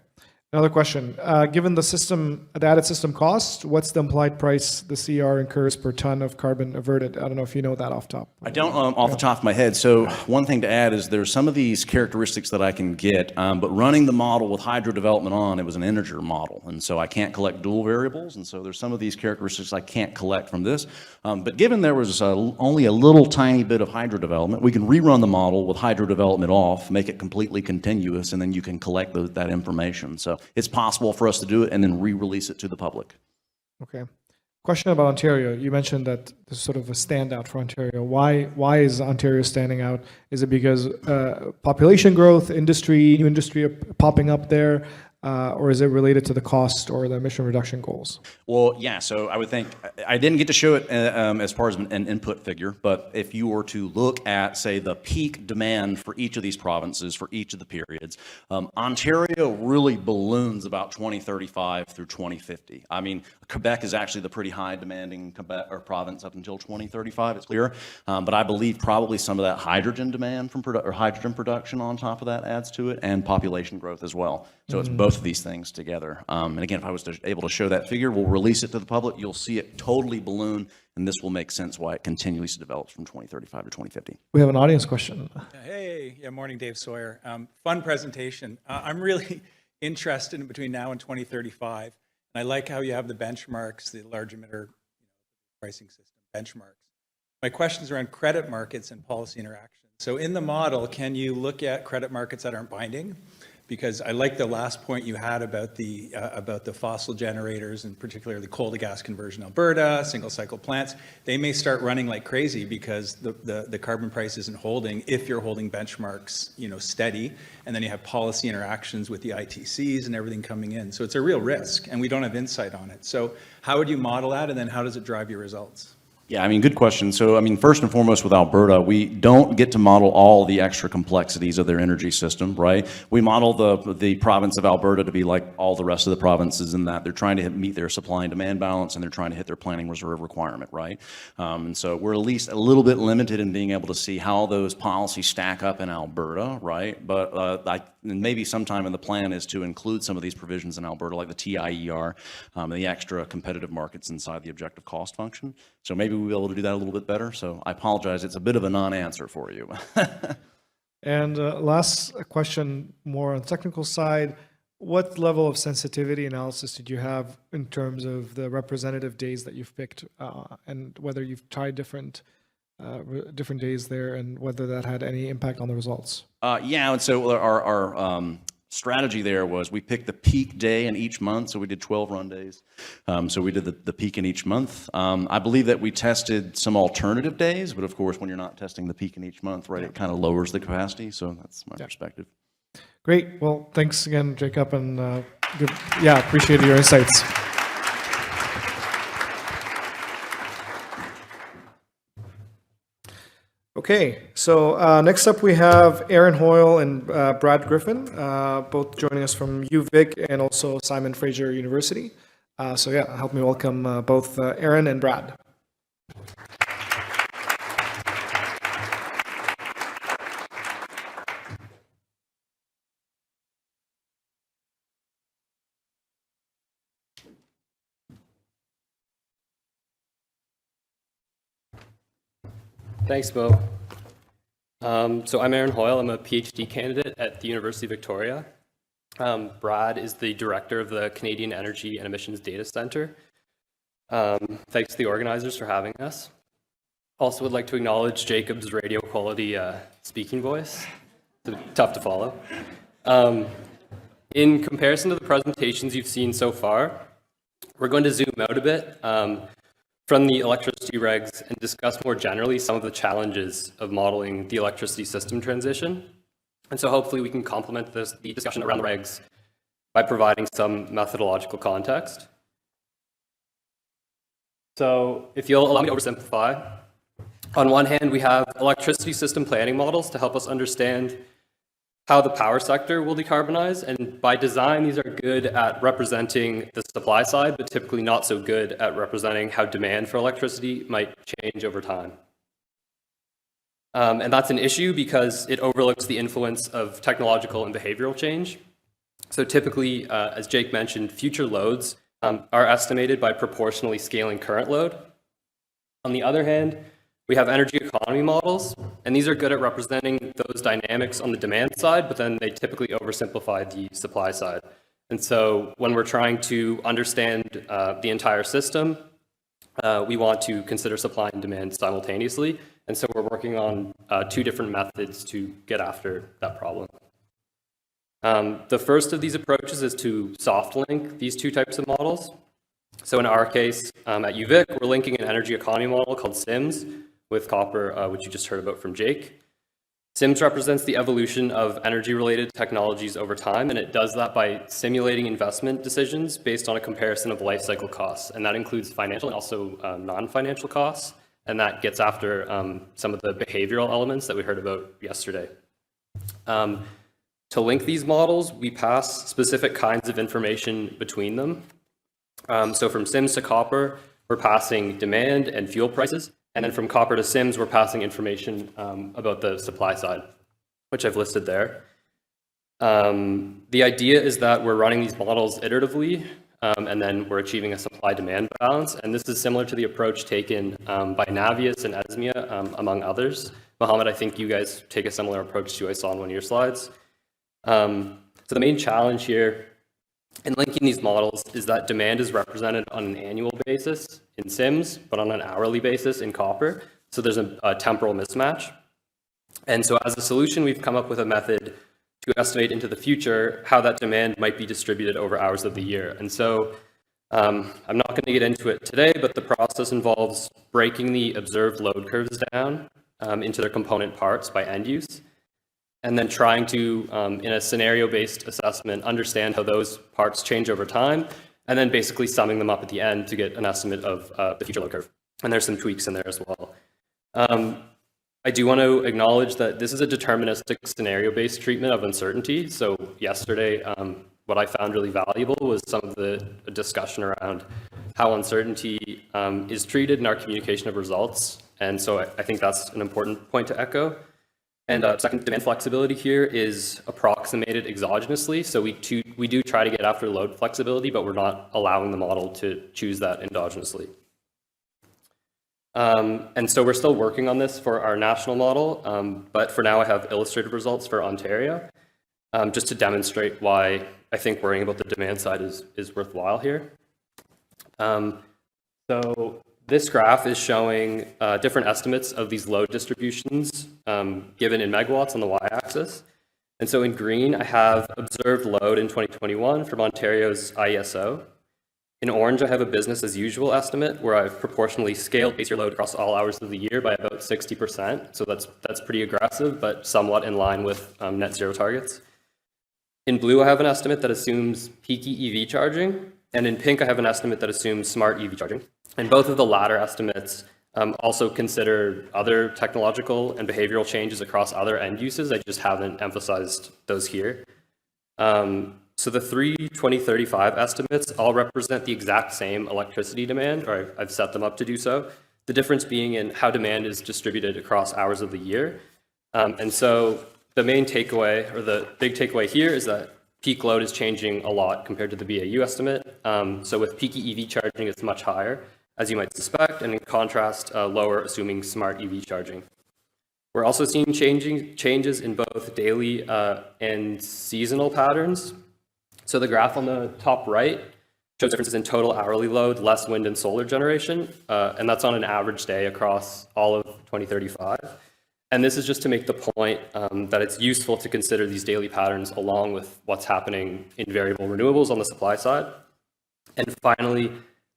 Another question. Given the added system cost, what's the implied price the CR incurs per ton of carbon averted? I don't know if you know that off top. I don't off the top of my head. So one thing to add is there's some of these characteristics that I can get, but running the model with hydro development on, it was an integer model. And so I can't collect dual variables. And so there's some of these characteristics I can't collect from this. But given there was only a little tiny bit of hydro development, we can rerun the model with hydro development off, make it completely continuous, and then you can collect that information. So it's possible for us to do it and then re-release it to the public. Okay. Question about Ontario. You mentioned that there's sort of a standout for Ontario. Why is Ontario standing out? Is it because population growth, new industry popping up there, or is it related to the cost or the emission reduction goals? Well, yeah, so I would think, I didn't get to show it as far as an input figure, but if you were to look at, say, the peak demand for each of these provinces for each of the periods, Ontario really balloons about 2035 through 2050. I mean, Quebec is actually the pretty high demanding province up until 2035, it's clear, but I believe probably some of that hydrogen demand from hydrogen production on top of that adds to it, and population growth as well. So it's both of these things together. And again, if I was able to show that figure, we'll release it to the public. You'll see it totally balloon, and this will make sense why it continuously develops from 2035 to 2050. We have an audience question. Hey, yeah, morning, Dave Sawyer. Fun presentation. I'm really interested in between now and 2035, and I like how you have the benchmarks, the large emitter pricing system benchmarks. My questions are around credit markets and policy interaction. So in the model, can you look at credit markets that aren't binding? Because I like the last point you had about the fossil generators, and particularly the coal to gas conversion in Alberta, single cycle plants. They may start running like crazy because the carbon price isn't holding if you're holding benchmarks, steady, and then you have policy interactions with the ITCs and everything coming in. So it's a real risk, and we don't have insight on it. So how would you model that, and then how does it drive your results? Yeah, I mean, good question. So, I mean, first and foremost with Alberta, we don't get to model all the extra complexities of their energy system, right? We model the province of Alberta to be like all the rest of the provinces in that they're trying to meet their supply and demand balance, and they're trying to hit their planning reserve requirement, right? And so we're at least a little bit limited in being able to see how those policies stack up in Alberta, right? But and maybe sometime in the plan is to include some of these provisions in Alberta, like the TIER, and the extra competitive markets inside the objective cost function. So maybe we'll be able to do that a little bit better. So I apologize. It's a bit of a non-answer for you. And last question, more on the technical side. What level of sensitivity analysis did you have in terms of the representative days that you've picked, and whether you've tried different days there, and whether that had any impact on the results? Yeah, and so our strategy there was we picked the peak day in each month, so we did 12 run days. So we did the peak in each month. I believe that we tested some alternative days, but of course, when you're not testing the peak in each month, right, it kind of lowers the capacity. So that's my perspective. Great. Well, thanks again, Jacob, and appreciate your insights. Okay, so next up we have Aaron Hoyle and Brad Griffin, both joining us from UVic and also Simon Fraser University. Help me welcome both Aaron and Brad. Thanks, Bo. So I'm Aaron Hoyle. I'm a PhD candidate at the University of Victoria. Brad is the director of the Canadian Energy and Emissions Data Center. Thanks to the organizers for having us. Also would like to acknowledge Jacob's radio quality speaking voice. It's tough to follow. In comparison to the presentations you've seen so far, we're going to zoom out a bit from the electricity regs and discuss more generally some of the challenges of modeling the electricity system transition. And so hopefully we can complement the discussion around the regs by providing some methodological context. So if you'll allow me to oversimplify, on one hand, we have electricity system planning models to help us understand how the power sector will decarbonize. And by design, these are good at representing the supply side, but typically not so good at representing how demand for electricity might change over time. And that's an issue because it overlooks the influence of technological and behavioral change. So typically, as Jake mentioned, future loads are estimated by proportionally scaling current load. On the other hand, we have energy economy models, and these are good at representing those dynamics on the demand side, but then they typically oversimplify the supply side. And so when we're trying to understand the entire system, we want to consider supply and demand simultaneously. And so we're working on two different methods to get after that problem. The first of these approaches is to soft link these two types of models. So in our case, at UVic, we're linking an energy economy model called SIMS with copper, which you just heard about from Jake. SIMS represents the evolution of energy-related technologies over time, and it does that by simulating investment decisions based on a comparison of life cycle costs, and that includes financial and also non-financial costs, and that gets after some of the behavioral elements that we heard about yesterday. To link these models, we pass specific kinds of information between them. So from SIMS to copper, we're passing demand and fuel prices. And then from copper to SIMS, we're passing information about the supply side, which I've listed there. The idea is that we're running these models iteratively, and then we're achieving a supply-demand balance. And this is similar to the approach taken by Navius and Esmia, among others. Mohammed, I think you guys take a similar approach to, I saw on one of your slides. So the main challenge here in linking these models is that demand is represented on an annual basis in SIMS, but on an hourly basis in copper. So there's a temporal mismatch. And so as a solution, we've come up with a method to estimate into the future how that demand might be distributed over hours of the year. And so I'm not going to get into it today, but the process involves breaking the observed load curves down into their component parts by end use, and then trying to, in a scenario-based assessment, understand how those parts change over time, and then basically summing them up at the end to get an estimate of the future load curve. And there's some tweaks in there as well. I do want to acknowledge that this is a deterministic scenario-based treatment of uncertainty. So yesterday, what I found really valuable was some of the discussion around how uncertainty is treated in our communication of results. And so I think that's an important point to echo. And second, demand flexibility here is approximated exogenously. So we do try to get after load flexibility, but we're not allowing the model to choose that endogenously. And so we're still working on this for our national model, but for now I have illustrative results for Ontario, just to demonstrate why I think worrying about the demand side is worthwhile here. So this graph is showing different estimates of these load distributions given in megawatts on the y-axis. And so in green, I have observed load in 2021 from Ontario's IESO. In orange, I have a business as usual estimate where I've proportionally scaled base year load across all hours of the year by about 60%. So that's pretty aggressive, but somewhat in line with net zero targets. In blue, I have an estimate that assumes peaky EV charging. And in pink, I have an estimate that assumes smart EV charging. And both of the latter estimates also consider other technological and behavioral changes across other end uses. I just haven't emphasized those here. So the three 2035 estimates all represent the exact same electricity demand, or I've set them up to do so. The difference being in how demand is distributed across hours of the year. And so the main takeaway, or the big takeaway here, is that peak load is changing a lot compared to the BAU estimate. So with peaky EV charging, it's much higher, as you might suspect, and in contrast, lower assuming smart EV charging. We're also seeing changes in both daily and seasonal patterns. So the graph on the top right shows differences in total hourly load, less wind and solar generation, and that's on an average day across all of 2035. And this is just to make the point that it's useful to consider these daily patterns along with what's happening in variable renewables on the supply side. And finally,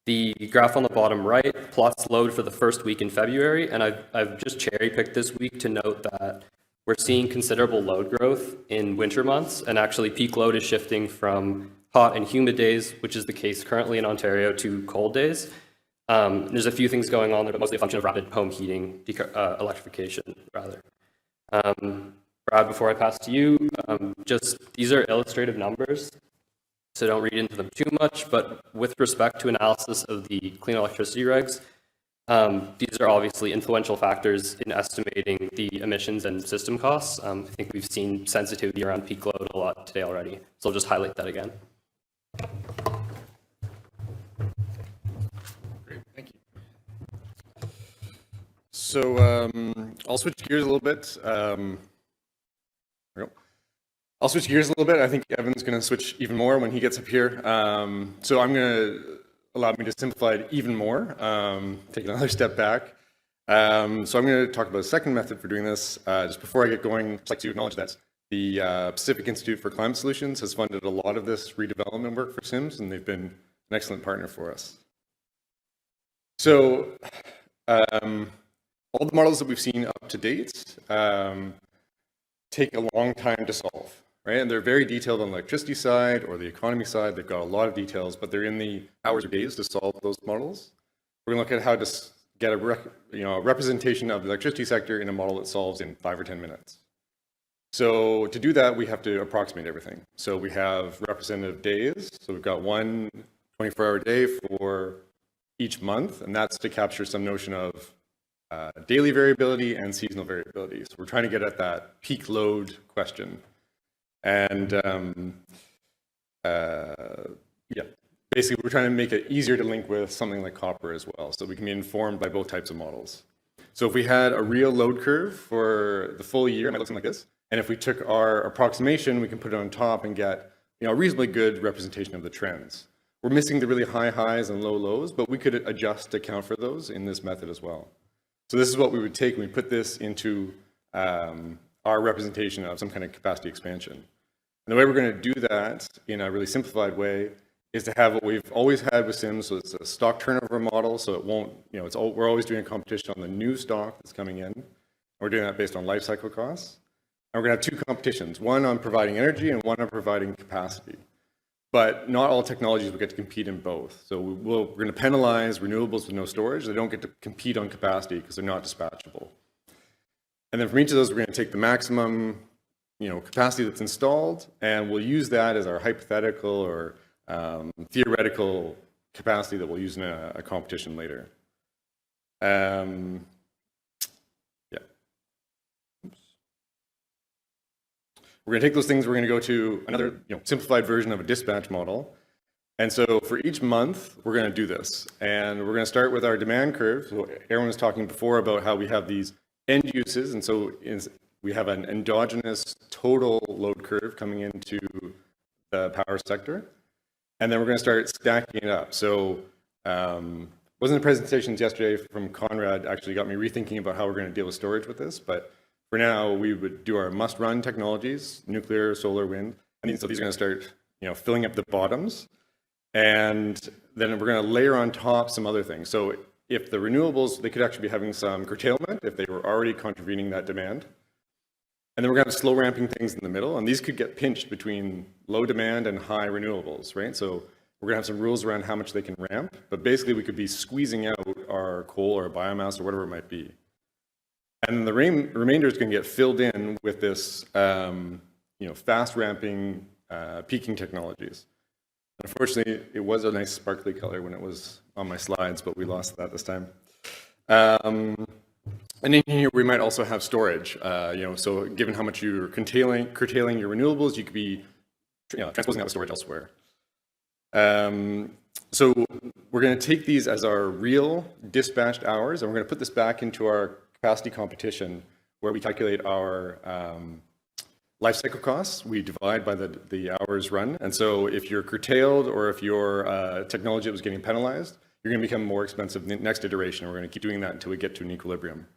the graph on the bottom right plots load for the first week in February, and I've just cherry-picked this week to note that we're seeing considerable load growth in winter months, and actually peak load is shifting from hot and humid days, which is the case currently in Ontario, to cold days. There's a few things going on there, but mostly a function of rapid home heating, electrification, rather. Brad, before I pass to you, just these are illustrative numbers, so don't read into them too much, but with respect to analysis of the clean electricity regs, these are obviously influential factors in estimating the emissions and system costs. I think we've seen sensitivity around peak load a lot today already, so I'll just highlight that again. Great, thank you. So I'll switch gears a little bit. There we go. I'll switch gears a little bit. I think Evan's going to switch even more when he gets up here. So I'm going to allow me to simplify it even more, take another step back. So I'm going to talk about a second method for doing this. Just before I get going, I'd like to acknowledge that the Pacific Institute for Climate Solutions has funded a lot of this redevelopment work for SIMS, and they've been an excellent partner for us. So all the models that we've seen up to date take a long time to solve, right? And they're very detailed on the electricity side or the economy side. They've got a lot of details, but they're in the hours or days to solve those models. We're going to look at how to get a representation of the electricity sector in a model that solves in 5 or 10 minutes. So to do that, we have to approximate everything. So we have representative days. So we've got one 24-hour day for each month, and that's to capture some notion of daily variability and seasonal variability. So we're trying to get at that peak load question. And yeah, basically we're trying to make it easier to link with something like copper as well, so we can be informed by both types of models. So if we had a real load curve for the full year, it might look something like this. And if we took our approximation, we can put it on top and get a reasonably good representation of the trends. We're missing the really high highs and low lows, but we could adjust to account for those in this method as well. So this is what we would take when we put this into our representation of some kind of capacity expansion. And the way we're going to do that in a really simplified way is to have what we've always had with SIMS. So it's a stock turnover model, so it won't, we're always doing a competition on the new stock that's coming in. And we're doing that based on life cycle costs. And we're going to have two competitions, one on providing energy and one on providing capacity. But not all technologies will get to compete in both. So we're going to penalize renewables with no storage. They don't get to compete on capacity because they're not dispatchable. And then from each of those, we're going to take the maximum capacity that's installed, and we'll use that as our hypothetical or theoretical capacity that we'll use in a competition later. Yeah. Oops. We're going to take those things, we're going to go to another simplified version of a dispatch model. And so for each month, we're going to do this. And we're going to start with our demand curve. So Aaron was talking before about how we have these end uses, and so we have an endogenous total load curve coming into the power sector, and then we're going to start stacking it up. So wasn't the presentations yesterday from Conrad actually got me rethinking about how we're going to deal with storage with this, but for now we would do our must-run technologies, nuclear, solar, wind, and so these are going to start filling up the bottoms, and then we're going to layer on top some other things. So if the renewables, they could actually be having some curtailment if they were already contravening that demand. And then we're going to have slow ramping things in the middle, and these could get pinched between low demand and high renewables, right? So we're going to have some rules around how much they can ramp, but basically we could be squeezing out our coal or biomass or whatever it might be. And then the remainder is going to get filled in with this, fast ramping, peaking technologies. Unfortunately, it was a nice sparkly color when it was on my slides, but we lost that this time. And in here, we might also have storage. So given how much you're curtailing your renewables, you could be transposing that storage elsewhere. So we're going to take these as our real dispatched hours, and we're going to put this back into our capacity competition, where we calculate our life cycle costs, we divide by the hours run. And so if you're curtailed or if your technology was getting penalized, you're going to become more expensive in the next iteration. And we're going to keep doing that until we get to an equilibrium.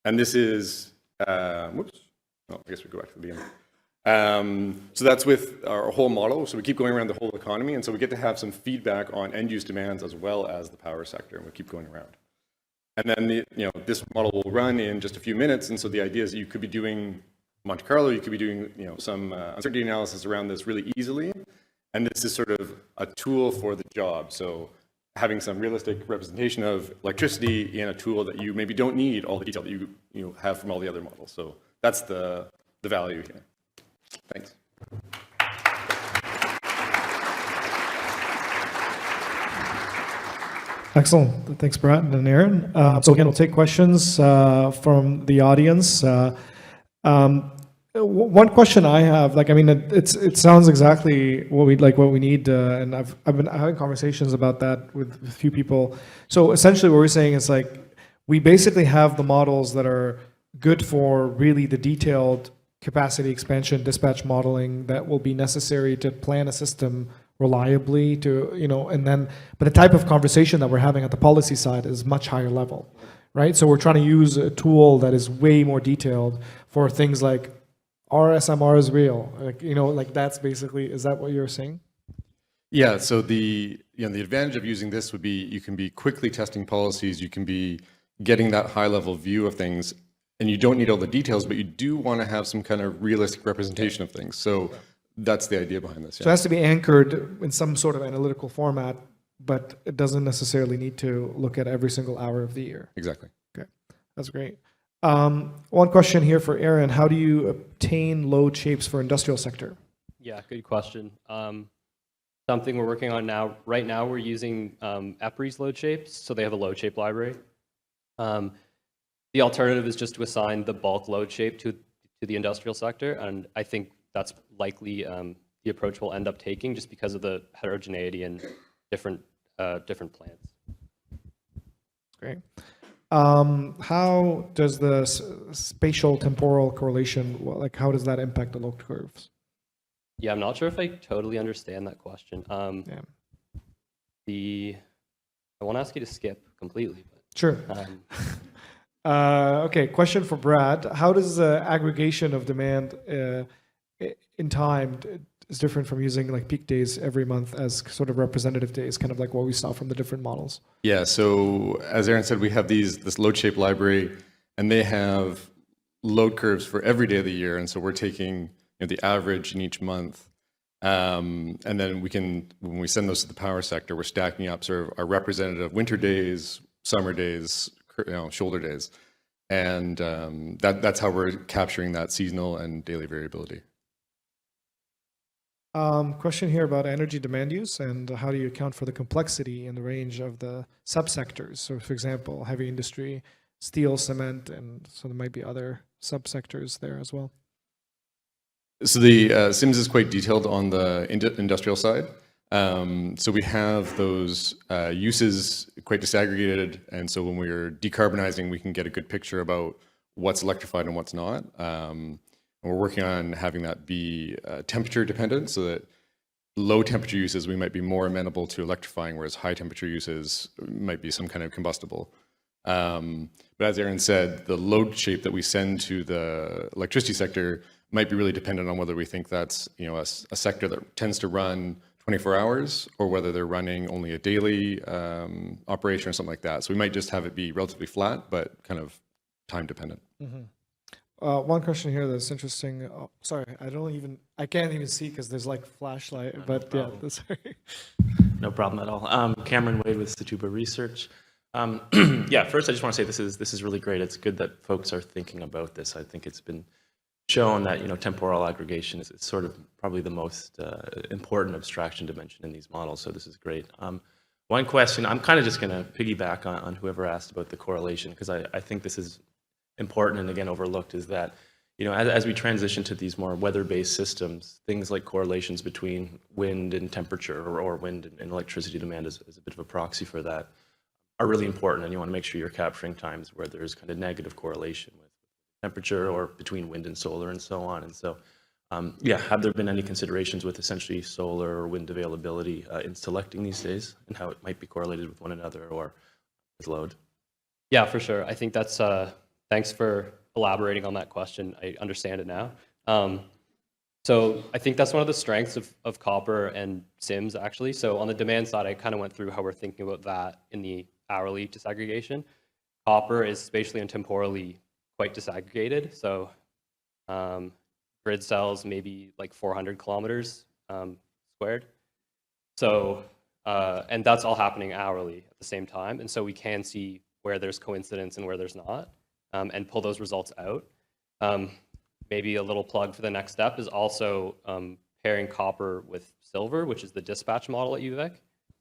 And this is, whoops, oh, I guess we go back to the beginning. So that's with our whole model. So we keep going around the whole economy. And so we get to have some feedback on end use demands as well as the power sector. And we keep going around. And then this model will run in just a few minutes. And so the idea is that you could be doing Monte Carlo, you could be doing some uncertainty analysis around this really easily. And this is sort of a tool for the job. So having some realistic representation of electricity in a tool that you maybe don't need all the detail that you have from all the other models. So that's the value here. Thanks. Excellent. Thanks, Brett and Aaron. So again, we'll take questions from the audience. One question I have, it sounds exactly what we need, and I've been having conversations about that with a few people. So essentially, what we're saying is we basically have the models that are good for really the detailed capacity expansion, dispatch modeling that will be necessary to plan a system reliably but the type of conversation that we're having at the policy side is much higher level, right? So we're trying to use a tool that is way more detailed for things like, are SMRs real? That's basically, is that what you're saying? Yeah, so the advantage of using this would be you can be quickly testing policies, you can be getting that high level view of things, and you don't need all the details, but you do want to have some kind of realistic representation of things. So that's the idea behind this. Yeah. So it has to be anchored in some sort of analytical format, but it doesn't necessarily need to look at every single hour of the year. Exactly. Okay, that's great. One question here for Aaron. How do you obtain load shapes for industrial sector? Yeah, good question. Something we're working on now. Right now, we're using EPRI's load shapes, so they have a load shape library. The alternative is just to assign the bulk load shape to the industrial sector, and I think that's likely the approach we'll end up taking just because of the heterogeneity in different plants. Great. How does the spatial temporal correlation, how does that impact the load curves? Yeah, I'm not sure if I totally understand that question. Yeah. I won't ask you to skip completely. But, sure. Okay, question for Brad. How does aggregation of demand in time is different from using peak days every month as sort of representative days, kind of like what we saw from the different models? Yeah, so as Aaron said, we have this load shape library, and they have load curves for every day of the year. And so we're taking the average in each month. And then when we send those to the power sector, we're stacking up sort of our representative winter days, summer days, shoulder days. And that's how we're capturing that seasonal and daily variability. Question here about energy demand use and how do you account for the complexity in the range of the subsectors? So for example, heavy industry, steel, cement, and so there might be other subsectors there as well. So the SIMS is quite detailed on the industrial side. So we have those uses quite disaggregated, and so when we're decarbonizing, we can get a good picture about what's electrified and what's not. And we're working on having that be temperature dependent, so that low temperature uses we might be more amenable to electrifying, whereas high temperature uses might be some kind of combustible. But as Aaron said, the load shape that we send to the electricity sector might be really dependent on whether we think that's a sector that tends to run 24 hours or whether they're running only a daily operation or something like that. So we might just have it be relatively flat, but kind of time dependent. Mm-hmm. One question here that's interesting. Oh, sorry, I can't even see because there's flashlight, No but yeah, problem. sorry. No problem at all. Cameron Wade with Situba Research. Yeah, first I just want to say this is really great. It's good that folks are thinking about this. I think it's been shown that temporal aggregation is sort of probably the most important abstraction dimension in these models. So this is great. One question, I'm kind of just going to piggyback on whoever asked about the correlation, because I think this is important and again overlooked, is that as we transition to these more weather-based systems, things like correlations between wind and temperature or wind and electricity demand is a bit of a proxy for that, are really important, and you want to make sure you're capturing times where there's kind of negative correlation with temperature or between wind and solar and so on. And so Yeah, have there been any considerations with essentially solar or wind availability in selecting these days and how it might be correlated with one another or with load? Yeah, for sure. I think that's, thanks for elaborating on that question. I understand it now. So I think that's one of the strengths of copper and SIMS, actually. So on the demand side, I kind of went through how we're thinking about that in the hourly disaggregation. Copper is spatially and temporally quite disaggregated. So grid cells maybe like 400 kilometers squared. So, and that's all happening hourly at the same time. And so we can see where there's coincidence and where there's not, and pull those results out. Maybe a little plug for the next step is also pairing copper with silver, which is the dispatch model at UVic.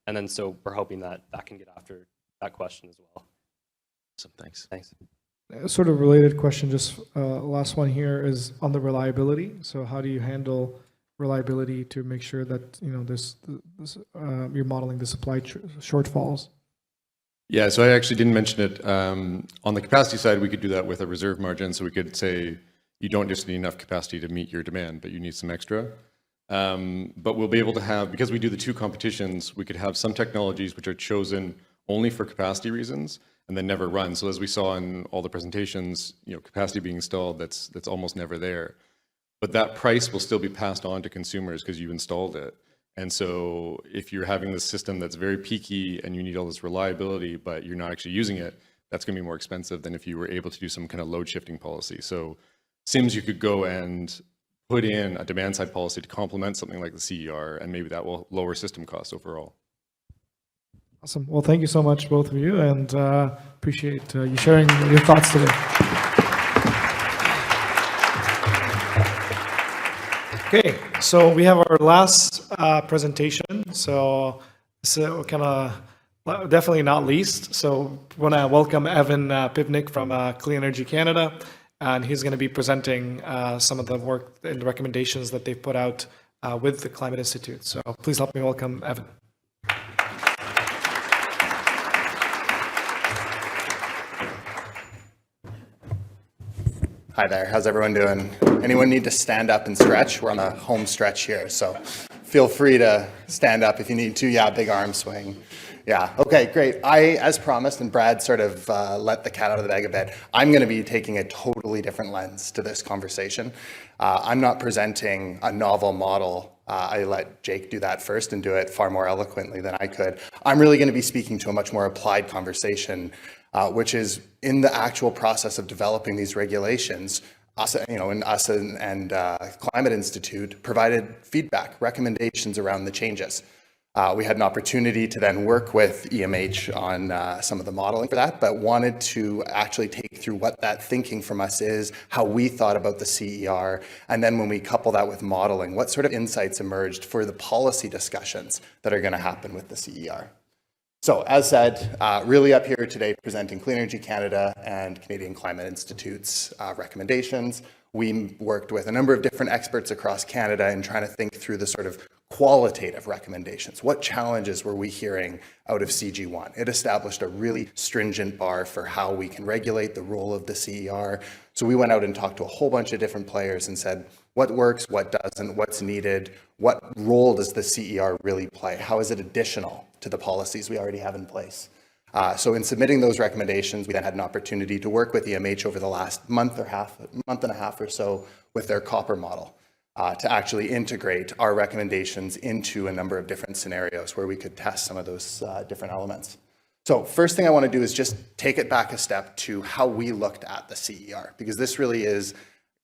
And then so we're hoping that that can get after that question as well. So thanks. Thanks. Sort of related question, just last one here is on the reliability. So how do you handle reliability to make sure that, you know, you're modeling the supply shortfalls? Yeah, so I actually didn't mention it. On the capacity side, we could do that with a reserve margin. So we could say you don't just need enough capacity to meet your demand, but you need some extra. But we'll be able to have, because we do the two competitions, we could have some technologies which are chosen only for capacity reasons and then never run. So as we saw in all the presentations, you know, capacity being installed, that's almost never there. But that price will still be passed on to consumers because you installed it. And so if you're having this system that's very peaky and you need all this reliability, but you're not actually using it, that's going to be more expensive than if you were able to do some kind of load shifting policy. So SIMS, you could go and put in a demand side policy to complement something like the CER, and maybe that will lower system costs overall. Awesome. Well, thank you so much, both of you, and appreciate you sharing your thoughts today. Okay, so we have our last presentation. So kind of definitely not least. So I want to welcome Evan Pivnik from Clean Energy Canada, and he's going to be presenting some of the work and recommendations that they've put out with the Climate Institute. So please help me welcome Evan. Hi there, how's everyone doing? Anyone need to stand up and stretch? We're on the home stretch here, so feel free to stand up if you need to. Yeah, big arm swing. Yeah, okay, great. As promised, and Brad sort of let the cat out of the bag a bit, I'm going to be taking a totally different lens to this conversation. I'm not presenting a novel model. I let Jake do that first and do it far more eloquently than I could. I'm really going to be speaking to a much more applied conversation, which is in the actual process of developing these regulations. Us and Climate Institute provided feedback, recommendations around the changes. We had an opportunity to then work with EMH on some of the modeling for that, but wanted to actually take through what that thinking from us is, how we thought about the CER, and then when we couple that with modeling, what sort of insights emerged for the policy discussions that are going to happen with the CER. So as said, really up here today presenting Clean Energy Canada and Canadian Climate Institute's recommendations. We worked with a number of different experts across Canada in trying to think through the sort of qualitative recommendations. What challenges were we hearing out of CG1? It established a really stringent bar for how we can regulate the role of the CER. So we went out and talked to a whole bunch of different players and said, what works, what doesn't, what's needed, what role does the CER really play? How is it additional to the policies we already have in place? So in submitting those recommendations, we then had an opportunity to work with EMH over the last month and a half or so with their copper model to actually integrate our recommendations into a number of different scenarios where we could test some of those different elements. So first thing I want to do is just take it back a step to how we looked at the CER, because this really is,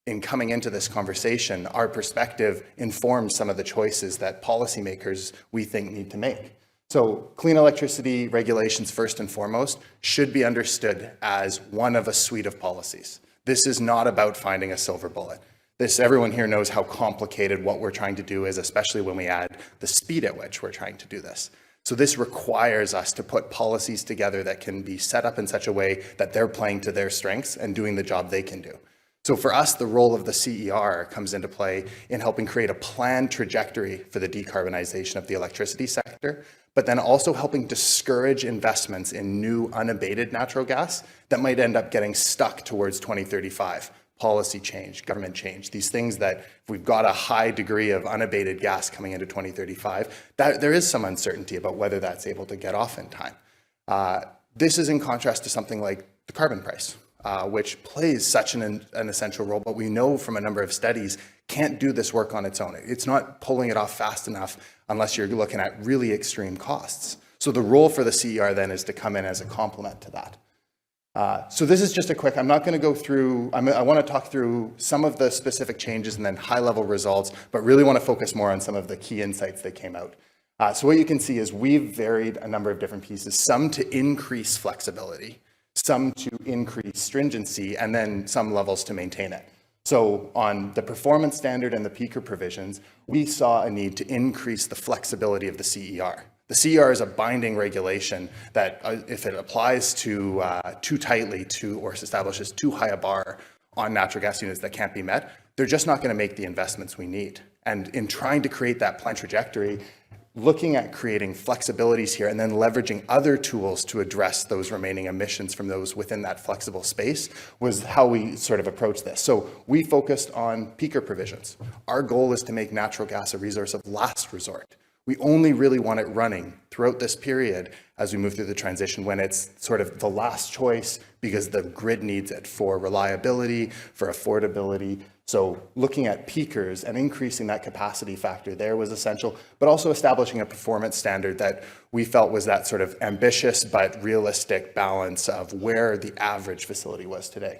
in coming into this conversation, our perspective informs some of the choices that policymakers we think need to make. So clean electricity regulations, first and foremost, should be understood as one of a suite of policies. This is not about finding a silver bullet. Everyone here knows how complicated what we're trying to do is, especially when we add the speed at which we're trying to do this. So this requires us to put policies together that can be set up in such a way that they're playing to their strengths and doing the job they can do. So for us, the role of the CER comes into play in helping create a planned trajectory for the decarbonization of the electricity sector, but then also helping discourage investments in new unabated natural gas that might end up getting stuck towards 2035, policy change, government change, these things that if we've got a high degree of unabated gas coming into 2035, that there is some uncertainty about whether that's able to get off in time. This is in contrast to something like the carbon price, which plays such an essential role, but we know from a number of studies can't do this work on its own. It's not pulling it off fast enough unless you're looking at really extreme costs. So the role for the CER then is to come in as a complement to that. So this is just a quick, I'm not going to go through, I want to talk through some of the specific changes and then high-level results, but really want to focus more on some of the key insights that came out. So what you can see is we've varied a number of different pieces, some to increase flexibility, some to increase stringency, and then some levels to maintain it. So on the performance standard and the peaker provisions, we saw a need to increase the flexibility of the CER. The CER is a binding regulation that if it applies too tightly to or establishes too high a bar on natural gas units that can't be met, they're just not going to make the investments we need. And in trying to create that plan trajectory, looking at creating flexibilities here and then leveraging other tools to address those remaining emissions from those within that flexible space was how we sort of approached this. So we focused on peaker provisions. Our goal is to make natural gas a resource of last resort. We only really want it running throughout this period as we move through the transition when it's sort of the last choice because the grid needs it for reliability, for affordability. So looking at peakers and increasing that capacity factor there was essential, but also establishing a performance standard that we felt was that sort of ambitious but realistic balance of where the average facility was today.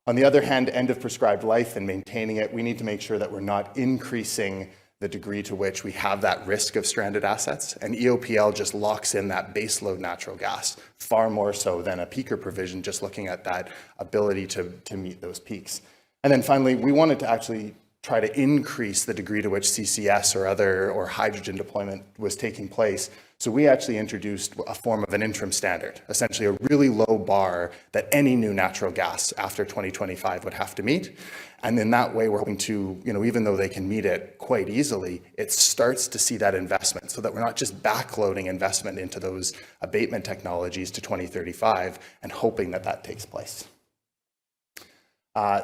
On the other hand, end of prescribed life and maintaining it, we need to make sure that we're not increasing the degree to which we have that risk of stranded assets. And EOPL just locks in that baseload natural gas, far more so than a peaker provision, just looking at that ability to meet those peaks. And then finally, we wanted to actually try to increase the degree to which CCS or hydrogen deployment was taking place. So we actually introduced a form of an interim standard, essentially a really low bar that any new natural gas after 2025 would have to meet. And in that way, we're hoping to, even though they can meet it quite easily, it starts to see that investment so that we're not just backloading investment into those abatement technologies to 2035 and hoping that that takes place.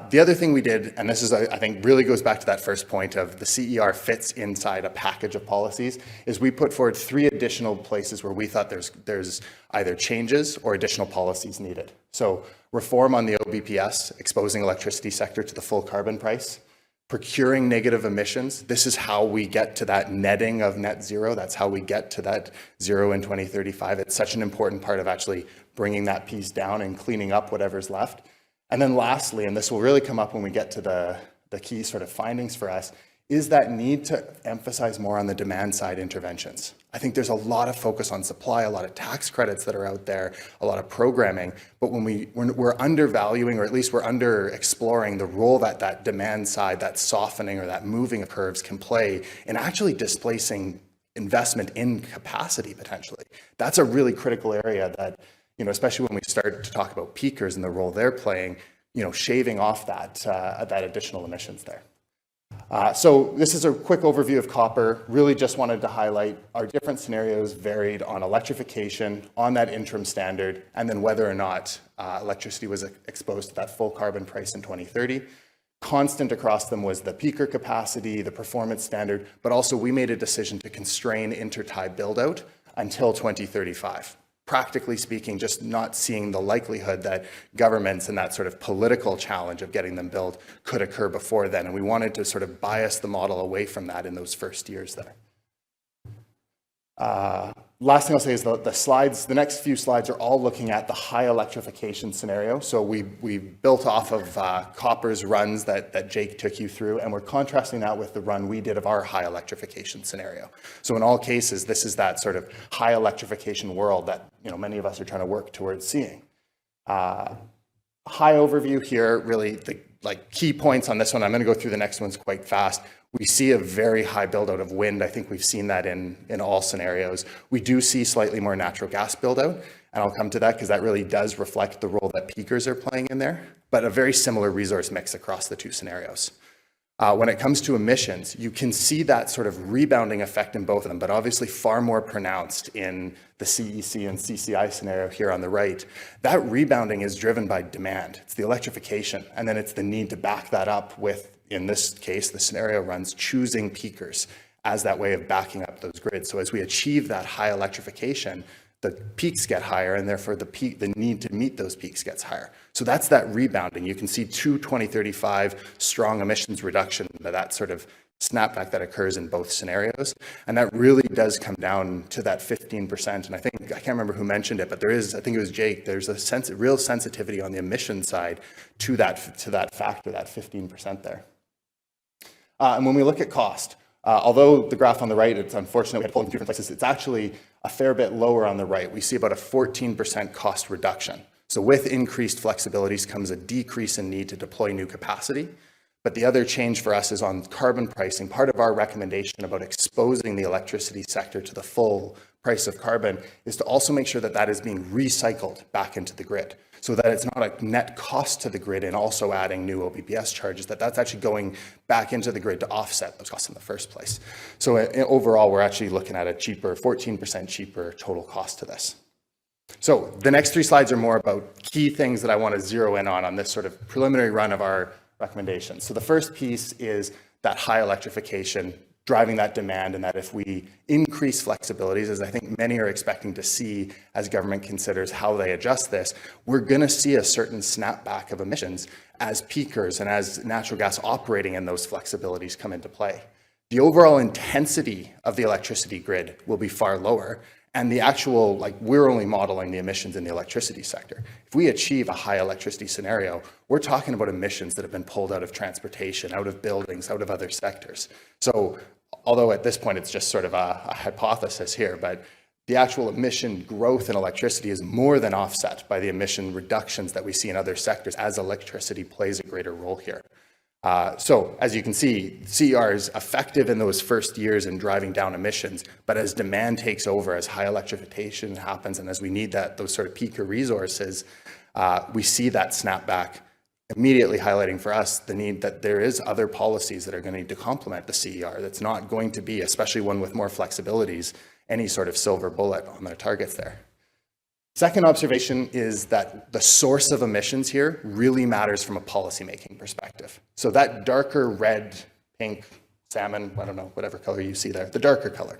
The other thing we did, and this is, I think, really goes back to that first point of the CER fits inside a package of policies, is we put forward 3 additional places where we thought there's either changes or additional policies needed. So reform on the OBPS, exposing electricity sector to the full carbon price, procuring negative emissions. This is how we get to that netting of net zero. That's how we get to that zero in 2035. It's such an important part of actually bringing that piece down and cleaning up whatever's left. And then lastly, and this will really come up when we get to the key sort of findings for us, is that need to emphasize more on the demand side interventions. I think there's a lot of focus on supply, a lot of tax credits that are out there, a lot of programming, but when we're undervaluing, or at least we're under exploring the role that demand side, that softening or that moving of curves can play in actually displacing investment in capacity potentially. That's a really critical area that, especially when we start to talk about peakers and the role they're playing, shaving off that additional emissions there. So this is a quick overview of copper. Really just wanted to highlight our different scenarios varied on electrification, on that interim standard, and then whether or not electricity was exposed to that full carbon price in 2030. Constant across them was the peaker capacity, the performance standard, but also we made a decision to constrain intertie build-out until 2035. Practically speaking, just not seeing the likelihood that governments and that sort of political challenge of getting them built could occur before then. And we wanted to sort of bias the model away from that in those first years there. Last thing I'll say is the next few slides are all looking at the high electrification scenario. So we built off of Copper's runs that Jake took you through, and we're contrasting that with the run we did of our high electrification scenario. So in all cases, this is that sort of high electrification world that many of us are trying to work towards seeing. High overview here, really the key points on this one. I'm going to go through the next ones quite fast. We see a very high build-out of wind. I think we've seen that in all scenarios. We do see slightly more natural gas build-out, and I'll come to that because that really does reflect the role that peakers are playing in there, but a very similar resource mix across the 2 scenarios. When it comes to emissions, you can see that sort of rebounding effect in both of them, but obviously far more pronounced in the CEC and CCI scenario here on the right. That rebounding is driven by demand. It's the electrification, and then it's the need to back that up with, in this case, the scenario runs choosing peakers as that way of backing up those grids. So as we achieve that high electrification, the peaks get higher, and therefore the need to meet those peaks gets higher. So that's that rebounding. You can see 2035 strong emissions reduction, that sort of snapback that occurs in both scenarios. And that really does come down to that 15%. And I can't remember who mentioned it, but there is, I think it was Jake, there's a real sensitivity on the emission side to that factor, that 15% there. And when we look at cost, although the graph on the right, it's unfortunate we had to pull in different places, it's actually a fair bit lower on the right. We see about a 14% cost reduction. So with increased flexibilities comes a decrease in need to deploy new capacity. But the other change for us is on carbon pricing. Part of our recommendation about exposing the electricity sector to the full price of carbon is to also make sure that that is being recycled back into the grid, so that it's not a net cost to the grid and also adding new OBPS charges, that's actually going back into the grid to offset those costs in the first place. So overall, we're actually looking at a cheaper, 14% cheaper total cost to this. So the next 3 slides are more about key things that I want to zero in on this sort of preliminary run of our recommendations. So the first piece is that high electrification, driving that demand, and that if we increase flexibilities, as I think many are expecting to see as government considers how they adjust this, we're going to see a certain snapback of emissions as peakers and as natural gas operating in those flexibilities come into play. The overall intensity of the electricity grid will be far lower, and the actual, we're only modeling the emissions in the electricity sector. If we achieve a high electricity scenario, we're talking about emissions that have been pulled out of transportation, out of buildings, out of other sectors. So although at this point it's just sort of a hypothesis here, but the actual emission growth in electricity is more than offset by the emission reductions that we see in other sectors as electricity plays a greater role here. So as you can see, CER is effective in those first years in driving down emissions, but as demand takes over, as high electrification happens, and as we need those sort of peaker resources, we see that snapback, immediately highlighting for us the need that there is other policies that are going to need to complement the CER. That's not going to be, especially one with more flexibilities, any sort of silver bullet on their targets there. Second observation is that the source of emissions here really matters from a policymaking perspective. So that darker red, pink, salmon, I don't know, whatever color you see there, the darker color,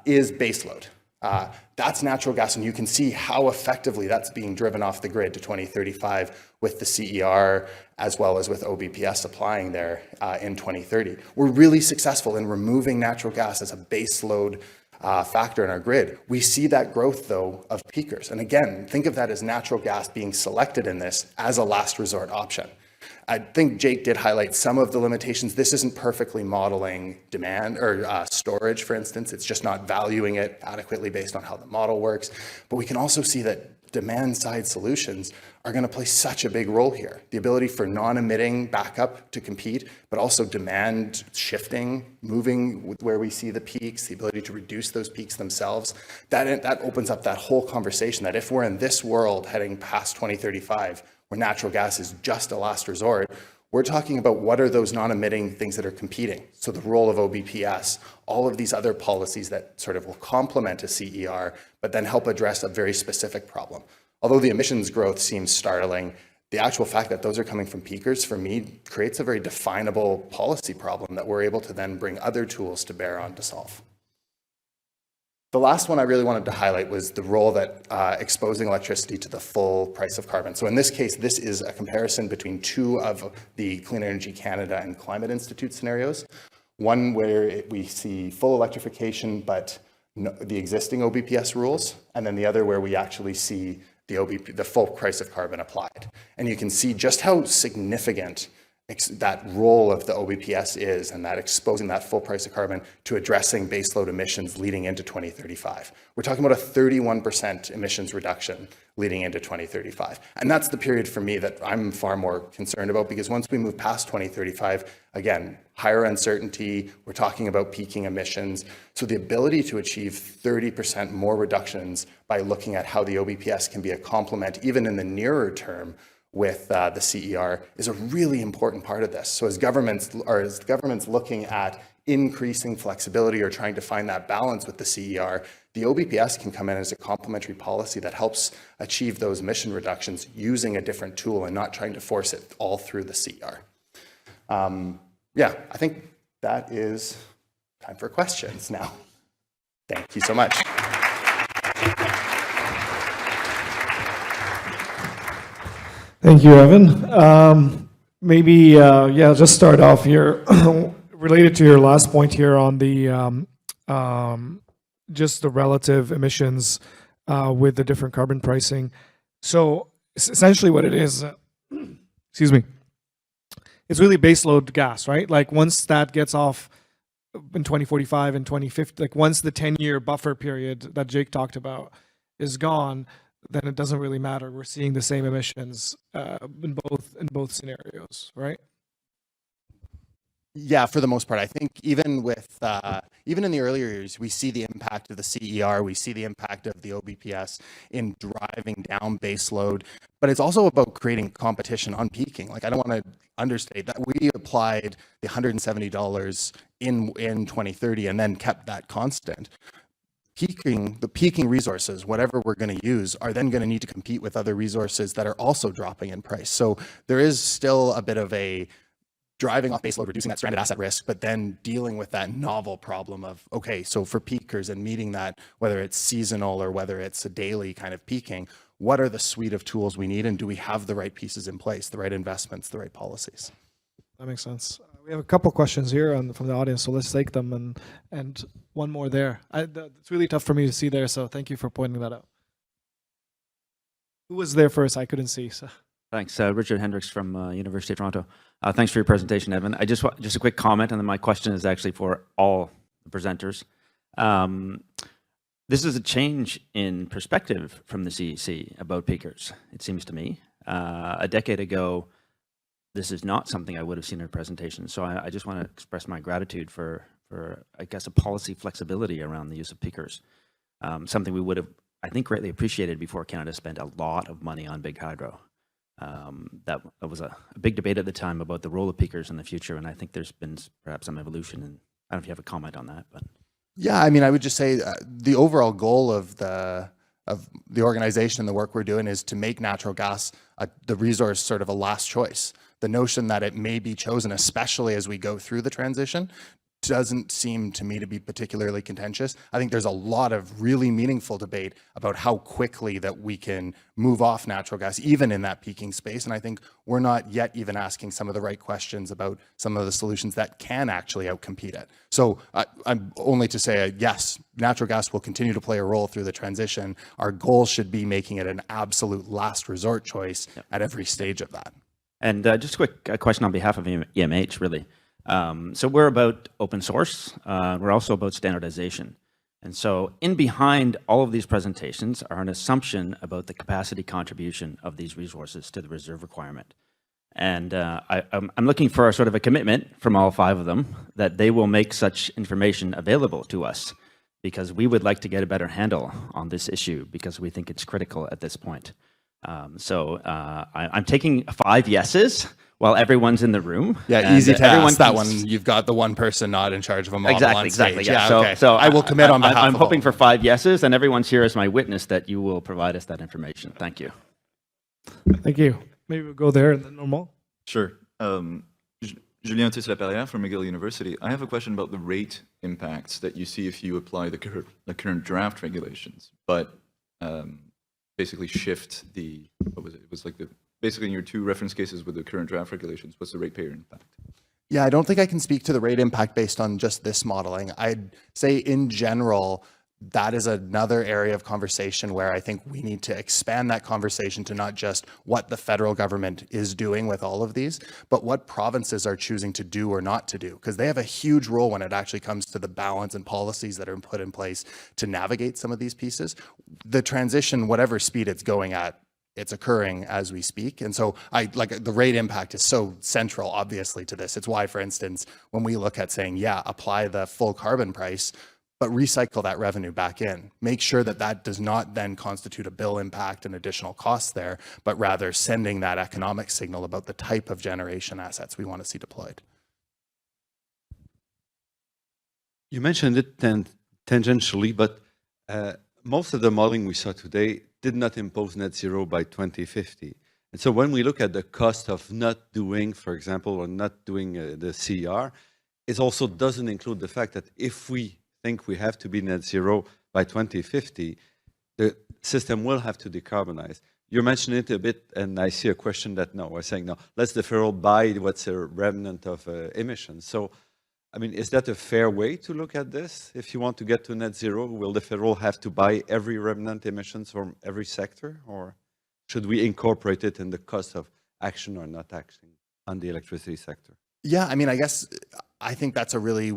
is baseload. That's natural gas, and you can see how effectively that's being driven off the grid to 2035 with the CER as well as with OBPS applying there in 2030. We're really successful in removing natural gas as a baseload factor in our grid. We see that growth, though, of peakers. And again, think of that as natural gas being selected in this as a last resort option. I think Jake did highlight some of the limitations. This isn't perfectly modeling demand or storage, for instance. It's just not valuing it adequately based on how the model works. But we can also see that demand side solutions are going to play such a big role here. The ability for non-emitting backup to compete, but also demand shifting, moving with where we see the peaks, the ability to reduce those peaks themselves. That opens up that whole conversation that if we're in this world heading past 2035, where natural gas is just a last resort, we're talking about what are those non-emitting things that are competing. So the role of OBPS, all of these other policies that sort of will complement a CER, but then help address a very specific problem. Although the emissions growth seems startling, the actual fact that those are coming from peakers, for me, creates a very definable policy problem that we're able to then bring other tools to bear on to solve. The last one I really wanted to highlight was the role that exposing electricity to the full price of carbon. So in this case, this is a comparison between 2 of the Clean Energy Canada and Climate Institute scenarios. One where we see full electrification, but the existing OBPS rules, and then the other where we actually see the full price of carbon applied. And you can see just how significant that role of the OBPS is, and that exposing that full price of carbon to addressing baseload emissions leading into 2035. We're talking about a 31% emissions reduction leading into 2035. And that's the period for me that I'm far more concerned about, because once we move past 2035, again, higher uncertainty, we're talking about peaking emissions. So the ability to achieve 30% more reductions by looking at how the OBPS can be a complement, even in the nearer term, with the CER is a really important part of this. So as governments looking at increasing flexibility or trying to find that balance with the CER, the OBPS can come in as a complementary policy that helps achieve those emission reductions using a different tool and not trying to force it all through the CER. Yeah, I think that is time for questions now. Thank you so much. Thank you, Evan. Maybe, yeah, just start off here related to your last point here on the just the relative emissions with the different carbon pricing. So essentially what it is, excuse me, it's really baseload gas, right? Like once that gets off in 2045 and 2050, like once the 10-year buffer period that Jake talked about is gone, then it doesn't really matter. We're seeing the same emissions in both scenarios, right? Yeah, for the most part, I think even with even in the earlier years, we see the impact of the CER, we see the impact of the OBPS in driving down base load, but it's also about creating competition on peaking. Like I don't want to understate that we applied the $170 in 2030 and then kept that constant. The peaking resources, whatever we're going to use, are then going to need to compete with other resources that are also dropping in price. So there is still a bit of a driving off baseload, reducing that stranded asset risk, but then dealing with that novel problem of, okay, so for peakers and meeting that, whether it's seasonal or whether it's a daily kind of peaking, what are the suite of tools we need and do we have the right pieces in place, the right investments, the right policies? That makes sense. We have a couple questions here from the audience, so let's take them and one more there. It's really tough for me to see there, so thank you for pointing that out. Who was there first? I couldn't see. So. Thanks. Richard Hendricks from University of Toronto. Thanks for your presentation, Evan. I just a quick comment, and then my question is actually for all the presenters. This is a change in perspective from the CEC about peakers, it seems to me. A decade ago, this is not something I would have seen in a presentation. So I just want to express my gratitude for I guess, a policy flexibility around the use of peakers. Something we would have, I think, greatly appreciated before Canada spent a lot of money on big hydro. That was a big debate at the time about the role of peakers in the future, and I think there's been perhaps some evolution. And I don't know if you have a comment on that, but yeah, I mean, I would just say the overall goal of the organization and the work we're doing is to make natural gas the resource sort of a last choice. The notion that it may be chosen, especially as we go through the transition, doesn't seem to me to be particularly contentious. I think there's a lot of really meaningful debate about how quickly that we can move off natural gas, even in that peaking space. And I think we're not yet even asking some of the right questions about some of the solutions that can actually outcompete it. So I'm only to say, yes, natural gas will continue to play a role through the transition. Our goal should be making it an absolute last resort choice at every stage of that. And just a quick question on behalf of EMH, really. So we're about open source. We're also about standardization. And so in behind all of these presentations are an assumption about the capacity contribution of these resources to the reserve requirement. And I'm looking for a sort of a commitment from all 5 of them that they will make such information available to us, because we would like to get a better handle on this issue, because we think it's critical at this point. I'm taking 5 yeses while everyone's in the room. Yeah, easy to ask that one. You've got the one person not in charge of a model on stage. Exactly. Yeah. Okay. So I will commit on behalf I'm of hoping all. for 5 yeses, and everyone's here as my witness that you will provide us that information. Thank you. Thank you. Maybe we'll go there and then normal. Sure. Julien Tissot-Laperrière from McGill University. I have a question about the rate impacts that you see if you apply the current draft regulations, but basically shift the, what was it? It was like basically in your 2 reference cases with the current draft regulations, what's the ratepayer impact? Yeah, I don't think I can speak to the rate impact based on just this modeling. I'd say in general, that is another area of conversation where I think we need to expand that conversation to not just what the federal government is doing with all of these, but what provinces are choosing to do or not to do, because they have a huge role when it actually comes to the balance and policies that are put in place to navigate some of these pieces. The transition, whatever speed it's going at, it's occurring as we speak. And so the rate impact is so central, obviously, to this. It's why, for instance, when we look at saying, yeah, apply the full carbon price, but recycle that revenue back in. Make sure that that does not then constitute a bill impact and additional costs there, but rather sending that economic signal about the type of generation assets we want to see deployed. You mentioned it tangentially, but most of the modeling we saw today did not impose net zero by 2050. And so when we look at the cost of not doing, for example, or not doing the CR, it also doesn't include the fact that if we think we have to be net zero by 2050, the system will have to decarbonize. You mentioned it a bit, and I see a question that no, we're saying no, let's deferral by what's a remnant of emissions. So, I mean, is that a fair way to look at this? If you want to get to net zero, will the federal have to buy every remnant emissions from every sector, or should we incorporate it in the cost of action or not action on the electricity sector? Yeah, I mean, I think that's a really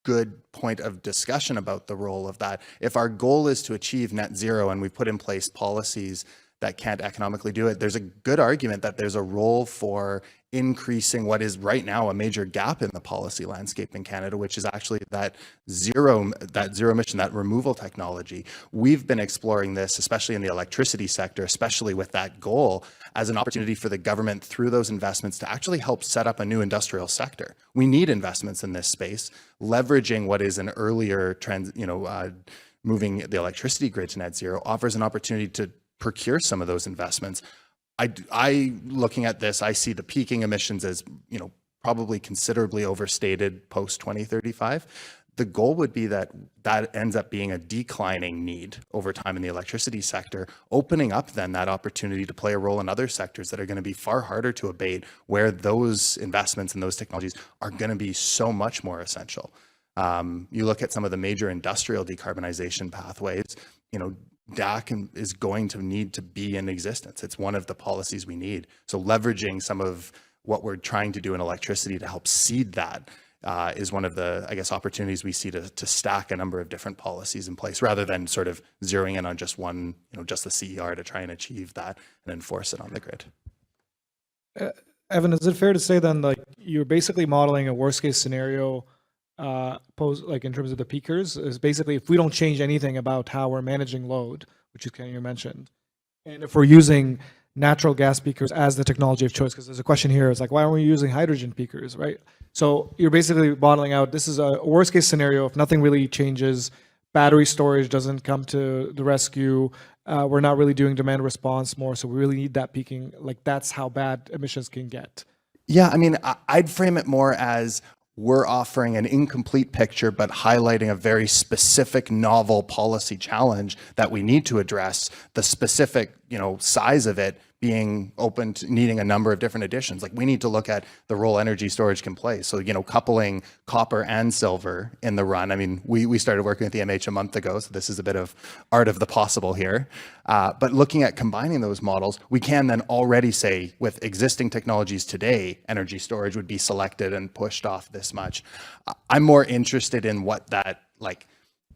good point of discussion about the role of that. If our goal is to achieve net zero and we put in place policies that can't economically do it, there's a good argument that there's a role for increasing what is right now a major gap in the policy landscape in Canada, which is actually that zero emission, that removal technology. We've been exploring this, especially in the electricity sector, especially with that goal, as an opportunity for the government through those investments to actually help set up a new industrial sector. We need investments in this space, leveraging what is an earlier trend, moving the electricity grid to net zero offers an opportunity to procure some of those investments. I looking at this, I see the peaking emissions as, probably considerably overstated post 2035. The goal would be that ends up being a declining need over time in the electricity sector, opening up then that opportunity to play a role in other sectors that are going to be far harder to abate, where those investments and those technologies are going to be so much more essential. You look at some of the major industrial decarbonization pathways, DAC is going to need to be in existence. It's one of the policies we need. So leveraging some of what we're trying to do in electricity to help seed that is one of the, opportunities we see to stack a number of different policies in place, rather than sort of zeroing in on just one, just the CER to try and achieve that and enforce it on the grid. Evan, is it fair to say then, like, you're basically modeling a worst case scenario in terms of the peakers, is basically if we don't change anything about how we're managing load, which is kind of you mentioned, and if we're using natural gas peakers as the technology of choice, because there's a question here, it's like, why aren't we using hydrogen peakers, right? So you're basically modeling out, this is a worst case scenario, if nothing really changes, battery storage doesn't come to the rescue, we're not really doing demand response more, so we really need that peaking, like that's how bad emissions can get. Yeah, I mean, I'd frame it more as we're offering an incomplete picture, but highlighting a very specific novel policy challenge that we need to address, the specific, size of it being open to needing a number of different additions. Like, we need to look at the role energy storage can play. So, coupling copper and silver in the run. I mean, we started working with EMH a month ago, so this is a bit of art of the possible here. But looking at combining those models, we can then already say with existing technologies today, energy storage would be selected and pushed off this much. I'm more interested in what that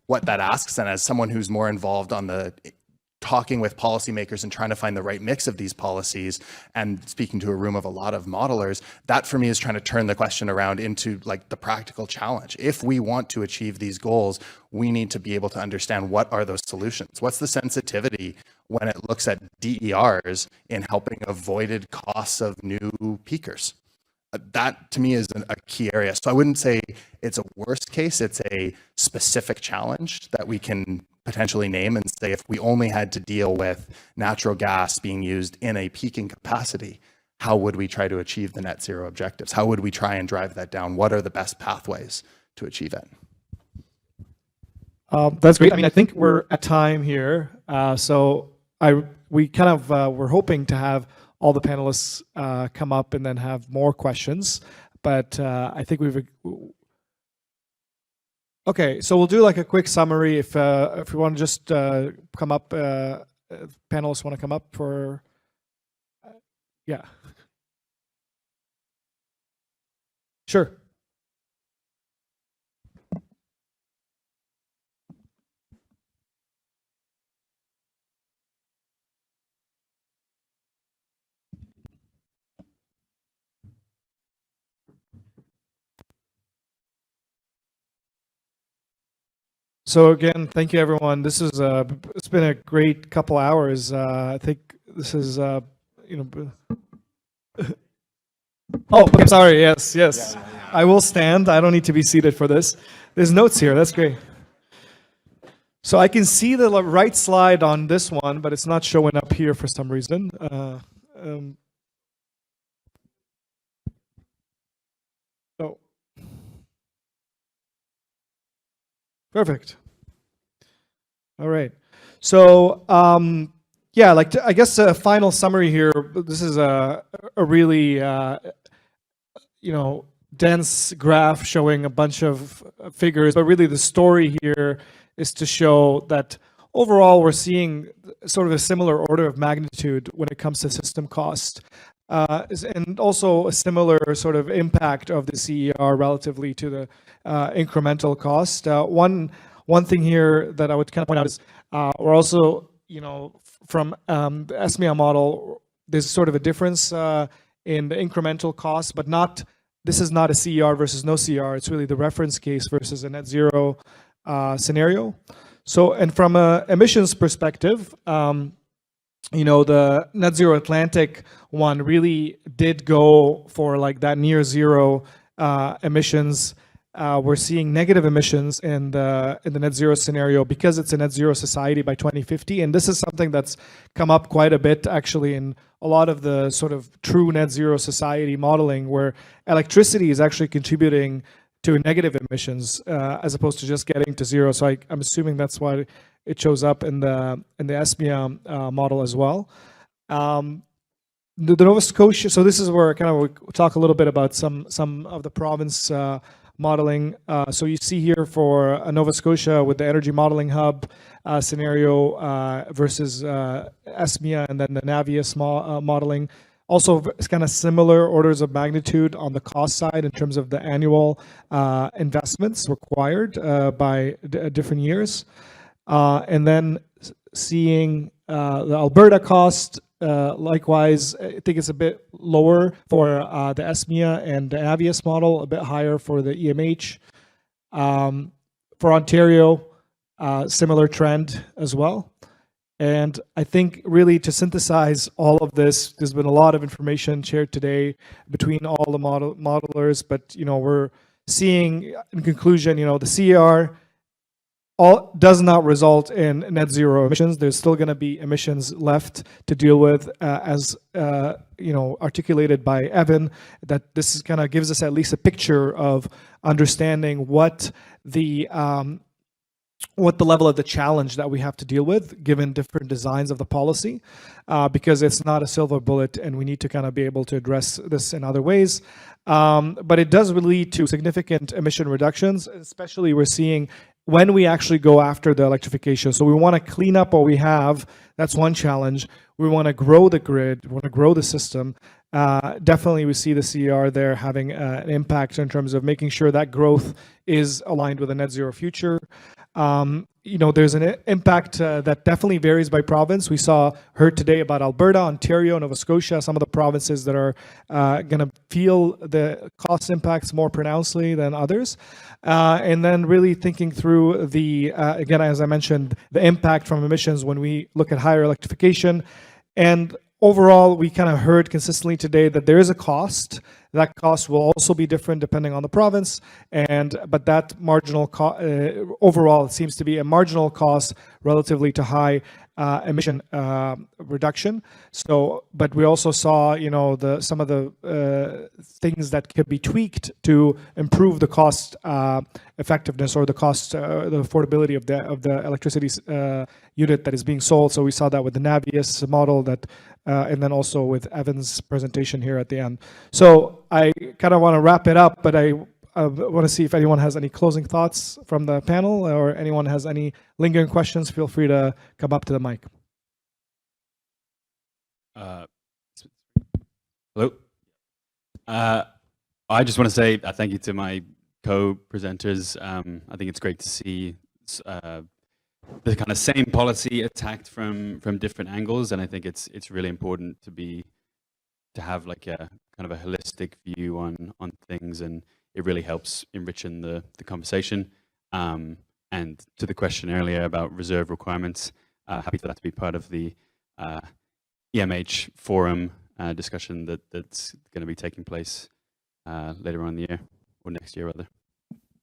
asks, and as someone who's more involved on the talking with policymakers and trying to find the right mix of these policies and speaking to a room of a lot of modelers, that for me is trying to turn the question around into like the practical challenge. If we want to achieve these goals, we need to be able to understand what are those solutions. What's the sensitivity when it looks at DERs in helping avoided costs of new peakers? That to me is a key area. So I wouldn't say it's a worst case, it's a specific challenge that we can potentially name and say, if we only had to deal with natural gas being used in a peaking capacity, how would we try to achieve the net zero objectives? How would we try and drive that down? What are the best pathways to achieve it? That's great. I mean, I think we're at time here. We're hoping to have all the panelists come up and then have more questions, but I think okay, so we'll do like a quick summary. If we want to just come up, panelists want to come up for, yeah. Sure. So again, thank you everyone. This is it's been a great couple hours. I think this is you know. Oh, I'm sorry. Yes, yes. I will stand. I don't need to be seated for this. There's notes here. That's great. So I can see the right slide on this one, but it's not showing up here for some reason. Oh, perfect. All right. So yeah, I guess a final summary here. This is a really dense graph showing a bunch of figures, but really the story here is to show that overall we're seeing sort of a similar order of magnitude when it comes to system cost. And also a similar sort of impact of the CER relatively to the incremental cost. One thing here that I would kind of point out is we're also, from the ESMIA model, there's sort of a difference in the incremental cost, but this is not a CER versus no CER. It's really the reference case versus a net zero scenario. So, and from a emissions perspective, the net zero Atlantic one really did go for like that near zero emissions. We're seeing negative emissions in the net zero scenario because it's a net zero society by 2050, and this is something that's come up quite a bit actually in a lot of the sort of true net zero society modeling, where electricity is actually contributing to negative emissions as opposed to just getting to zero. So I'm assuming that's why it shows up in the ESMIA model as well. The Nova Scotia. So this is where kind of we talk a little bit about some of the province modeling. So you see here for Nova Scotia with the energy modeling hub scenario versus ESMIA, and then the Navius modeling. Also, it's kind of similar orders of magnitude on the cost side in terms of the annual investments required by different years. And then seeing the Alberta cost, likewise, I think it's a bit lower for the ESMIA and the Navius model, a bit higher for the EMH. For Ontario, similar trend as well. And I think really to synthesize all of this, there's been a lot of information shared today between all the modelers, but we're seeing in conclusion, the CER does not result in net zero emissions. There's still going to be emissions left to deal with, as articulated by Evan. That this kind of gives us at least a picture of understanding what the level of the challenge that we have to deal with, given different designs of the policy, because it's not a silver bullet, and we need to kind of be able to address this in other ways. But it does lead to significant emission reductions, especially we're seeing when we actually go after the electrification. So we want to clean up what we have. That's one challenge. We want to grow the grid. We want to grow the system. Definitely we see the CER there having an impact in terms of making sure that growth is aligned with a net zero future. There's an impact that definitely varies by province. We heard today about Alberta, Ontario, Nova Scotia, some of the provinces that are going to feel the cost impacts more pronouncedly than others. And then really thinking through again, as I mentioned, the impact from emissions when we look at higher electrification. And overall, we kind of heard consistently today that there is a cost. That cost will also be different depending on the province, but that marginal overall it seems to be a marginal cost relatively to high emission reduction. So, but we also saw, some of the things that could be tweaked to improve the cost effectiveness or the cost, the affordability of the electricity unit that is being sold. So we saw that with the Navius model and then also with Evan's presentation here at the end. So I kind of want to wrap it up, but I want to see if anyone has any closing thoughts from the panel, or anyone has any lingering questions. Feel free to come up to the mic. Hello. I just want to say thank you to my co-presenters. I think it's great to see the kind of same policy attacked from different angles, and I think it's really important to have like a kind of a holistic view on things, and it really helps enriching the conversation. And to the question earlier about reserve requirements, happy for that to be part of the EMH forum discussion that's going to be taking place later on in the year, or next year rather.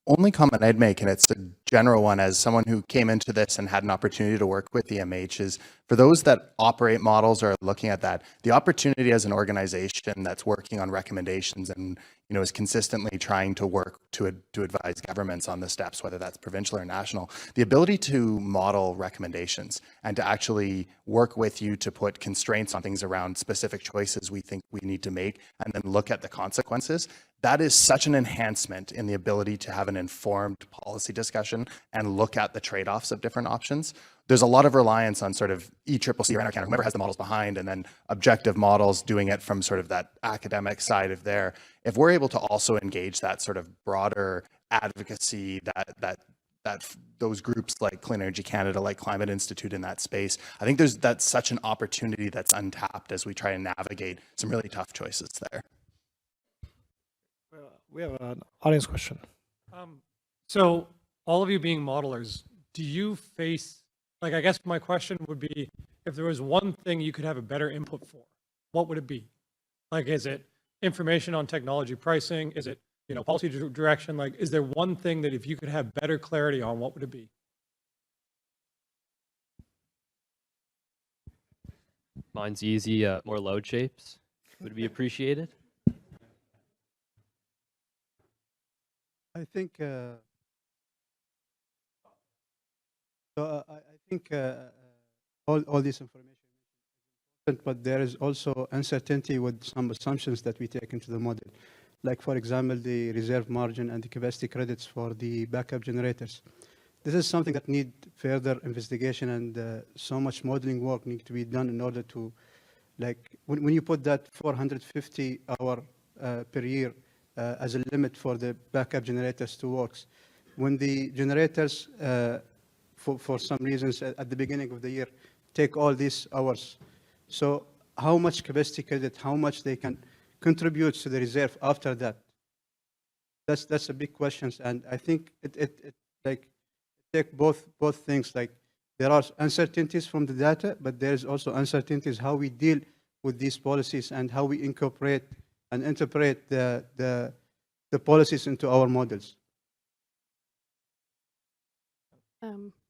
Only comment I'd make, and it's a general one, as someone who came into this and had an opportunity to work with EMH, is for those that operate models or are looking at that, the opportunity as an organization that's working on recommendations and is consistently trying to work to advise governments on the steps, whether that's provincial or national, the ability to model recommendations and to actually work with you to put constraints on things around specific choices we think we need to make, and then look at the consequences. That is such an enhancement in the ability to have an informed policy discussion and look at the trade-offs of different options. There's a lot of reliance on sort of ECCC or NRCan, whoever has the models behind, and then objective models doing it from sort of that academic side of there. If we're able to also engage that sort of broader advocacy, that those groups like Clean Energy Canada, like Climate Institute in that space, I think that's such an opportunity that's untapped as we try and navigate some really tough choices there. We have an audience question. So all of you being modelers, do you face, like, I guess my question would be, if there was one thing you could have a better input for, what would it be? Like, is it information on technology pricing? Is it, policy direction? Like, is there one thing that if you could have better clarity on, what would it be? Mine's easy. More load shapes would be appreciated. I think all this information, but there is also uncertainty with some assumptions that we take into the model. Like, for example, the reserve margin and the capacity credits for the backup generators. This is something that need further investigation, and so much modeling work needs to be done in order to, like, when you put that 450 hour per year as a limit for the backup generators to work. When the generators, for some reasons at the beginning of the year, take all these hours, so how much capacity credit, how much they can contribute to the reserve after that? That's a big question, and I think it take both things. Like, there are uncertainties from the data, but there is also uncertainties how we deal with these policies and how we incorporate and interpret the policies into our models.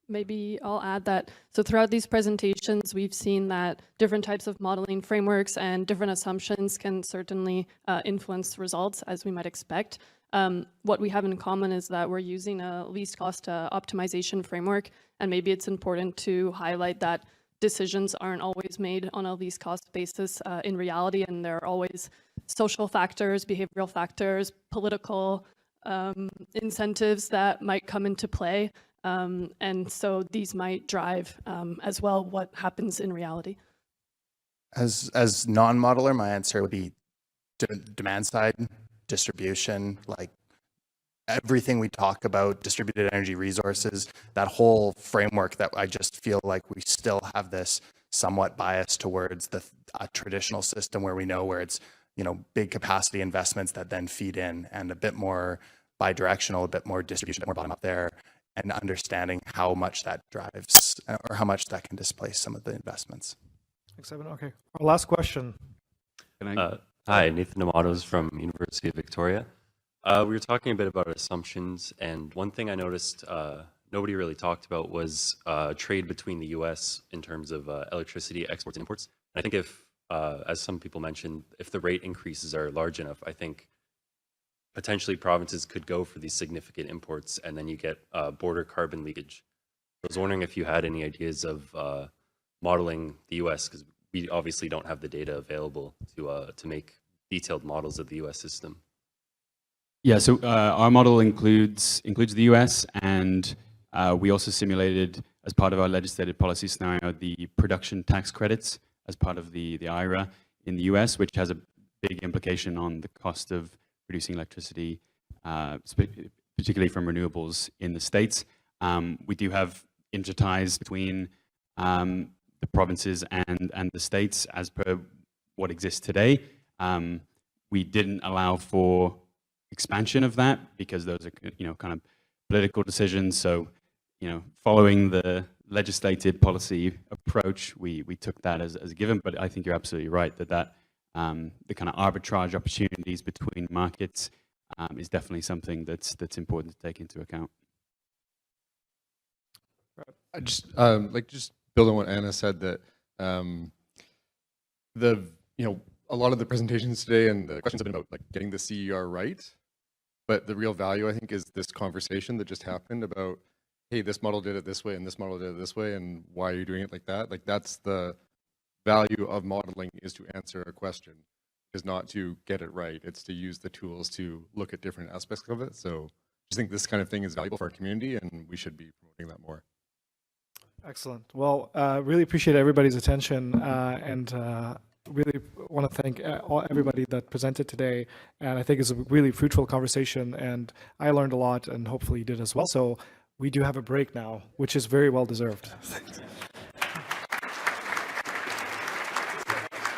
Maybe I'll add that, so throughout these presentations, we've seen that different types of modeling frameworks and different assumptions can certainly influence results, as we might expect. What we have in common is that we're using a least cost optimization framework, and maybe it's important to highlight that decisions aren't always made on a least cost basis in reality, and there are always social factors, behavioral factors, political incentives that might come into play. And so these might drive as well what happens in reality. As non-modeler, my answer would be demand side, distribution, like everything we talk about, distributed energy resources, that whole framework that I just feel like we still have this somewhat bias towards the traditional system where we know where it's, big capacity investments that then feed in, and a bit more bidirectional, a bit more distribution, a bit more bottom up there, and understanding how much that drives or how much that can displace some of the investments. Thanks, Evan. Okay, our last question. Hi, Nathan D'Amatos from University of Victoria. We were talking a bit about assumptions, and one thing I noticed nobody really talked about was trade between the U.S. in terms of electricity exports and imports. And I think if, as some people mentioned, if the rate increases are large enough, I think potentially provinces could go for these significant imports, and then you get border carbon leakage. I was wondering if you had any ideas of modeling the U.S., because we obviously don't have the data available to make detailed models of the U.S. system. Yeah, so our model includes the US, and we also simulated, as part of our legislative policy scenario, the production tax credits as part of the IRA in the US, which has a big implication on the cost of producing electricity, particularly from renewables in the States. We do have interties between the provinces and the states as per what exists today. We didn't allow for expansion of that because those are kind of political decisions. So following the legislated policy approach, we took that as a given. But I think you're absolutely right that the kind of arbitrage opportunities between markets is definitely something that's important to take into account. I just just build on what Anna said, that a lot of the presentations today and the questions have been about like getting the CER right, but the real value, I think, is this conversation that just happened about, hey, this model did it this way and this model did it this way, and why are you doing it like that? Like, that's the value of modeling, is to answer a question, is not to get it right. It's to use the tools to look at different aspects of it. So I just think this kind of thing is valuable for our community, and we should be promoting that more. Excellent. Well, really appreciate everybody's attention, and really want to thank everybody that presented today. And I think it's a really fruitful conversation, and I learned a lot, and hopefully you did as well. So we do have a break now, which is very well deserved.